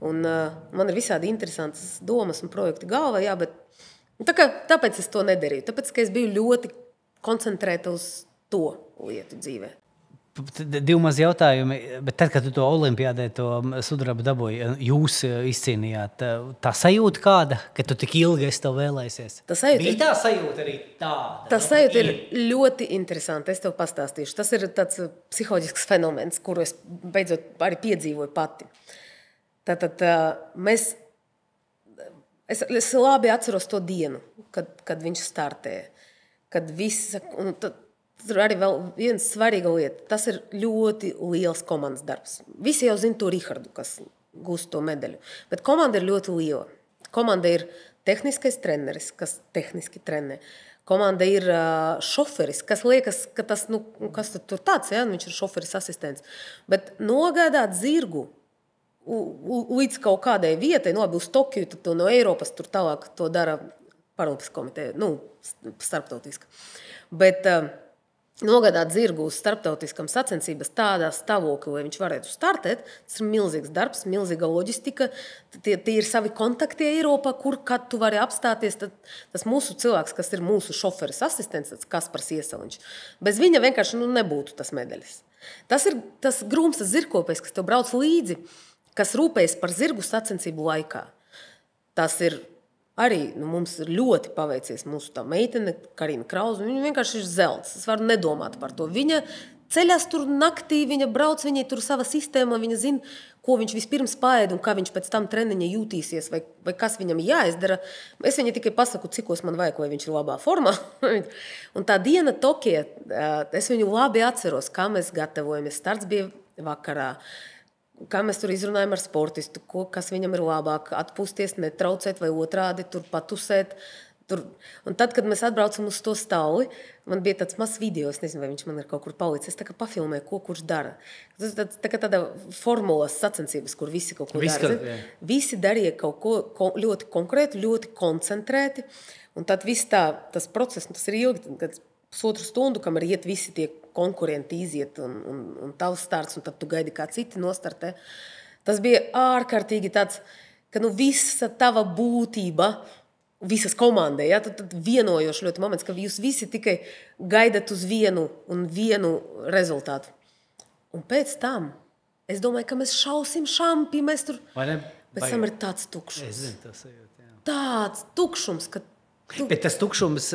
A: Un man ir visādi interesantas domas un projekti galvā, jā, bet tāpēc es to nedarīju. Tāpēc, ka es biju ļoti koncentrēta uz to lietu dzīvē.
B: 2 mazi jautājumi, bet tad, kad tu to olimpiādē, to sudrabu dabūji, jūs izcīnījāt, tā sajūta kāda, ka tu tik ilgi esi to vēlēsies? Bija tā sajūta arī tāda?
A: Tā sajūta ir ļoti interesanta, es tev pastāstīšu. Tas ir tāds psiholoģisks fenomens, kuru es beidzot arī piedzīvoju pati. Tātad es labi atceros to dienu, kad viņš startēja, kad viss... Tur arī vēl viena svarīga lieta. Tas ir ļoti liels komandas darbs. Visi jau zina to Rihardu, kas gūst to medaļu. Bet komanda ir ļoti liela. Komanda ir tehniskais treneris, kas tehniski trenē. Komanda ir šoferis, kas liekas, ka tas, kas tur tāds, ja? Viņš ir šoferis asistents. Bet nogādāt zirgu līdz kaut kādai vietai, uz Tokiju, tad no Eiropas tur tālāk to dara Paralimpiskā komiteja, starptautiska. Bet nogādāt zirgu uz starptautiskām sacensībās tādā stāvoklī, lai viņš varētu startēt, tas ir milzīgs darbs, milzīga loģistika. Tie ir savi kontakti Eiropā, kad tu vari apstāties. Tas mūsu cilvēks, kas ir mūsu šoferis asistents, tas Kaspars Iesaliņš. Bez viņa vienkārši nebūtu tas medaļas. Tas ir tas grūms, tas zirgkopējs, kas tev brauc līdzi, kas rūpējas par zirgu sacensību laikā. Tas ir arī mums ir ļoti paveicies mūsu tā meitene, Karina Krauze. Viņa vienkārši ir zelts. Es varu nedomāt par to. Viņa ceļās tur naktī, viņa brauc, viņai tur sava sistēma, viņa zina, ko viņš vispirms paēd un kā viņš pēc tam treniņa jūtīsies vai kas viņam jāizdara. Es viņai tikai pasaku, cikos man vajag, vai viņš ir labā formā. Un tā diena Tokijā, es viņu labi atceros, kā mēs gatavojamies. Starts bija vakarā. Kā mēs tur izrunājam ar sportistu, kas viņam ir labāk, atpūsties, netraucēt vai otrādi, tur patusēt. Un tad, kad mēs atbraucam uz to stāvli, man bija tāds mazs video, es nezinu, vai viņš man ir kaut kur palicis, es tā kā pafilmēju, ko kurš dara. Tas tā kā tāda formulas sacensības, kur visi kaut ko dara. Visi darīja kaut ko ļoti konkrētu, ļoti koncentrēti, un tad viss tas process, tas ir ilgi, kad pusotru stundu, kamēr iet visi tie konkurenti iziet un tavs starts, un tad tu gaidi, kā citi nostartē. Tas bija ārkārtīgi tāds, ka visa tava būtība, visas komandai, tad vienojoši ļoti moments, ka jūs visi tikai gaidat uz vienu rezultātu. Un pēc tam, es domāju, ka mēs šausim šampi, mēs tur, pēc tam ir tāds tukšums.
B: Es zinu, tas ir, jā.
A: Tāds tukšums, ka
B: Bet tas tukšums,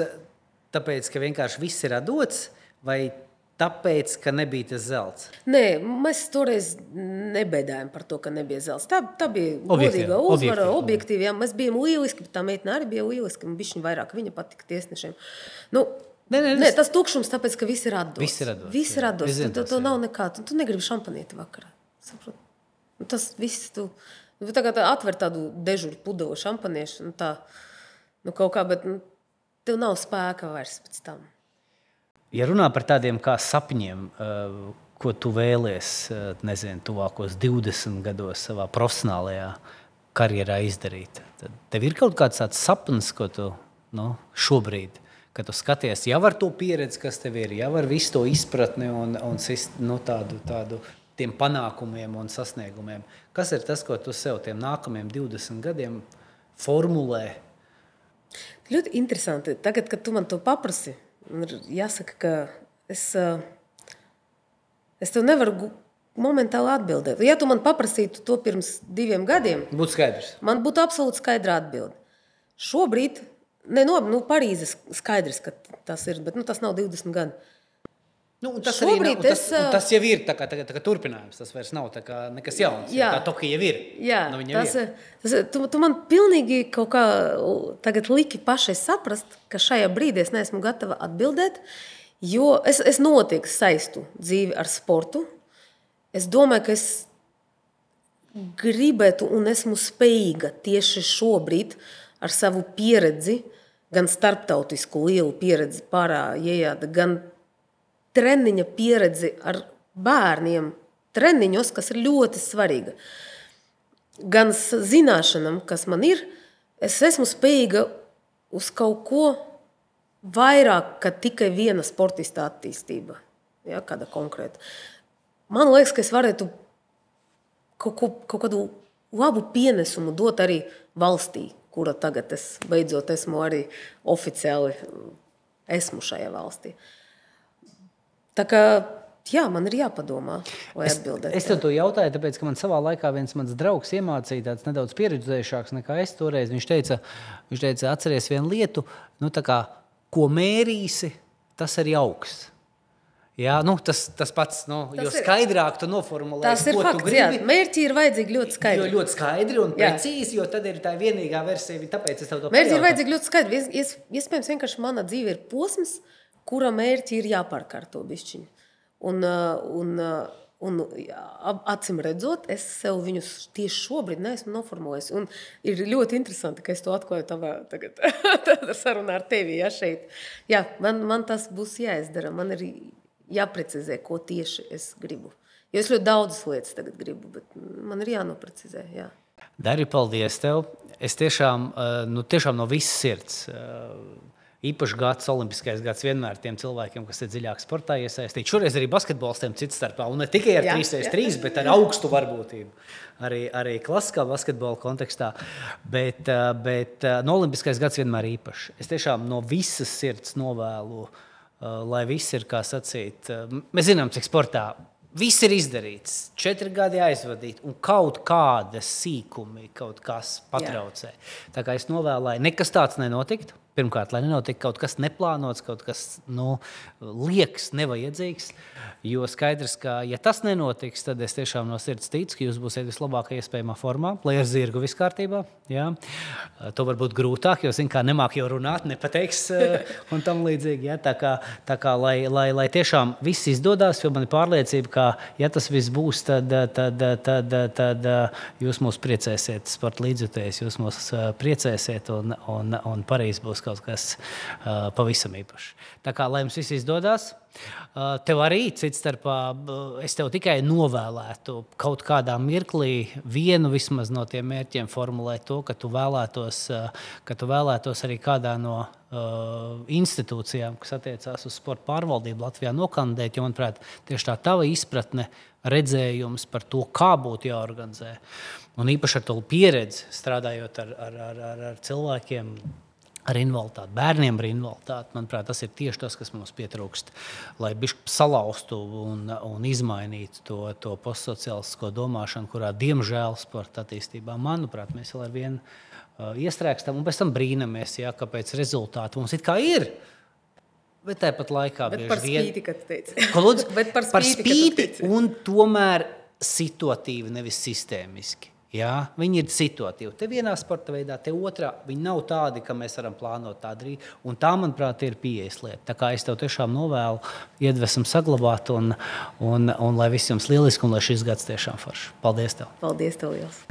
B: tāpēc, ka vienkārši viss ir atdots, vai tāpēc, ka nebija tas zelts?
A: Nē, mēs toreiz nebēdājām par to, ka nebija zelts. Tā bija godīga uzvara, objektīvi. Jā, mēs bijām lieliski, bet tā meitene arī bija lieliski, un bišķiņ vairāk viņa patika tiesnešiem. Nē, tas tukšums, tāpēc, ka viss ir atdots. Viss ir atdots. Tu nav nekā. Tu negribi šampanieti vakarā. Saprot? Tas viss, tu tagad atver tādu dežuru pudeli šampaniešu, kaut kā, bet tev nav spēka vairs pēc tam.
B: Ja runā par tādiem kā sapņiem, ko tu vēlies, nezinu, tuvākos 20 gados savā profesionālajā karjerā izdarīt, tad tev ir kaut kāds tāds sapnis, ko tu šobrīd, kad tu skaties jau ar to pieredzi, kas tev ir, jau ar visu to izpratni un tādu tiem panākumiem un sasniegumiem. Kas ir tas, ko tu sev tiem nākamajiem 20 gadiem formulē?
A: Ļoti interesanti. Tagad, kad tu man to paprasi, jāsaka, ka es tev nevaru momentāli atbildēt. Ja tu man paprasītu to pirms 2 gadiem,
B: būtu skaidrs.
A: Man būtu absolūti skaidra atbilde. Šobrīd, Parīzes skaidrs, ka tas ir, bet tas nav 20 gadi.
B: Tas jau ir tā kā turpinājums. Tas vairs nav tā kā nekas jauns. Tā Tokija jau ir.
A: Jā, tu man pilnīgi kaut kā tagad liki pašai saprast, ka šajā brīdī es neesmu gatava atbildēt, jo es noteikti saistu dzīvi ar sportu. Es domāju, ka es gribētu un esmu spējīga tieši šobrīd ar savu pieredzi, gan starptautisku lielu pieredzi pārējā, gan treniņa pieredzi ar bērniem, treniņos, kas ir ļoti svarīga. Gan zināšanām, kas man ir, es esmu spējīga uz kaut ko vairāk, ka tikai viena sportista attīstība. Kāda konkrēta. Man liekas, ka es varētu kaut kādu labu pienesumu dot arī valstī, kura tagad es beidzot esmu arī oficiāli šajā valstī. Tā kā, man ir jāpadomā, lai atbildētu.
B: Es tev to jautāju, tāpēc, ka man savā laikā viens mans draugs iemācīja tāds nedaudz pieredzējušāks nekā es toreiz. Viņš teica, atceries vienu lietu, ko mērīsi, tas arī augsts. Tas pats, jo skaidrāk tu noformulēsi,
A: tas ir
B: ko
A: fakts,
B: tu gribi.
A: Mērķi ir vajadzīgi ļoti skaidri.
B: Ļoti skaidri un precīzi, jo tad ir tā vienīgā versija, tāpēc es tev to pajautāju.
A: Mērķi ir vajadzīgi ļoti skaidri. Iespējams, vienkārši mana dzīve ir posms, kura mērķi ir jāpārkārto bišķiņi. Un acim redzot, es sev viņus tieši šobrīd neesmu noformulējis. Un ir ļoti interesanti, ka es to atklāju tagad sarunā ar tevi, šeit. Man tas būs jāizdara. Man ir jāprecizē, ko tieši es gribu. Jo es ļoti daudzas lietas tagad gribu, bet man ir jānoprecizē,
B: Dari, paldies tev. es tiešām no visas sirds. Īpaši gads, olimpiskais gads vienmēr tiem cilvēkiem, kas ir dziļāk sportā iesaistīti. Šoreiz arī basketbolistiem cits starpā, un ne tikai ar 3x3, bet ar augstu varbūtību. Arī klasiskā basketbola kontekstā. Bet no olimpiskais gads vienmēr īpaši. Es tiešām no visas sirds novēlu, lai viss ir, kā sacīt, mēs zinām, cik sportā viss ir izdarīts, 4 gadi aizvadīt, un kaut kādas sīkumi, kaut kas patraucē. Tā kā es novēlu, lai nekas tāds nenotiktu. Pirmkārt, lai nenotika kaut kas neplānots, kaut kas liekas, nevajadzīgs, jo skaidrs, ka, ja tas nenotiks, tad es tiešām no sirds ticu, ka jūs būsiet vislabākajā iespējamā formā, lai ar zirgu viss kārtībā. Jā. To var būt grūtāk, jo, kā nemāk jau runāt, nepateiks un tam līdzīgi. Jā. Tā kā lai tiešām viss izdodās, jo man ir pārliecība, ka, ja tas viss būs, tad jūs mūs priecēsiet, sporta līdzjutējs, jūs mūs priecēsiet un Parīz būs kaut kas pavisam īpašs. Tā kā, lai jums viss izdodās, tev arī cits starpā, es tev tikai novēlētu kaut kādā mirklī vienu vismaz no tiem mērķiem formulēt to, ka tu vēlētos arī kādā no institūcijām, kas attiecās uz sporta pārvaldību Latvijā nokandidēt, jo, manuprāt, tieši tā tava izpratne, redzējums par to, kā būtu jāorganizē. Un īpaši ar to pieredzi, strādājot ar cilvēkiem, ar invaliditāti, bērniem ar invaliditāti. Manuprāt, tas ir tieši tas, kas mums pietrūkst, lai bišķi salauztu un izmainītu to postsociālistisko domāšanu, kurā, diemžēl, sporta attīstībā, manuprāt, mēs vēl ar vienu iestrēgstam un pēc tam brīnamies, kāpēc rezultāti mums it kā ir. Bet tāpat laikā
A: bieži vien... Bet par spīti, kad tu teici.
B: Bet par spīti un tomēr situatīvi, nevis sistēmiski. Jā, viņi ir situatīvi. Te vienā sporta veidā, te otrā. Viņi nav tādi, ka mēs varam plānot tādu rīku. Un tā, manuprāt, ir pieejas lieta. Tā kā es tev tiešām novēlu iedvesmu saglabāt un lai viss jums lieliski un lai šis gads tiešām forši. Paldies tev.
A: Paldies tev, Liels.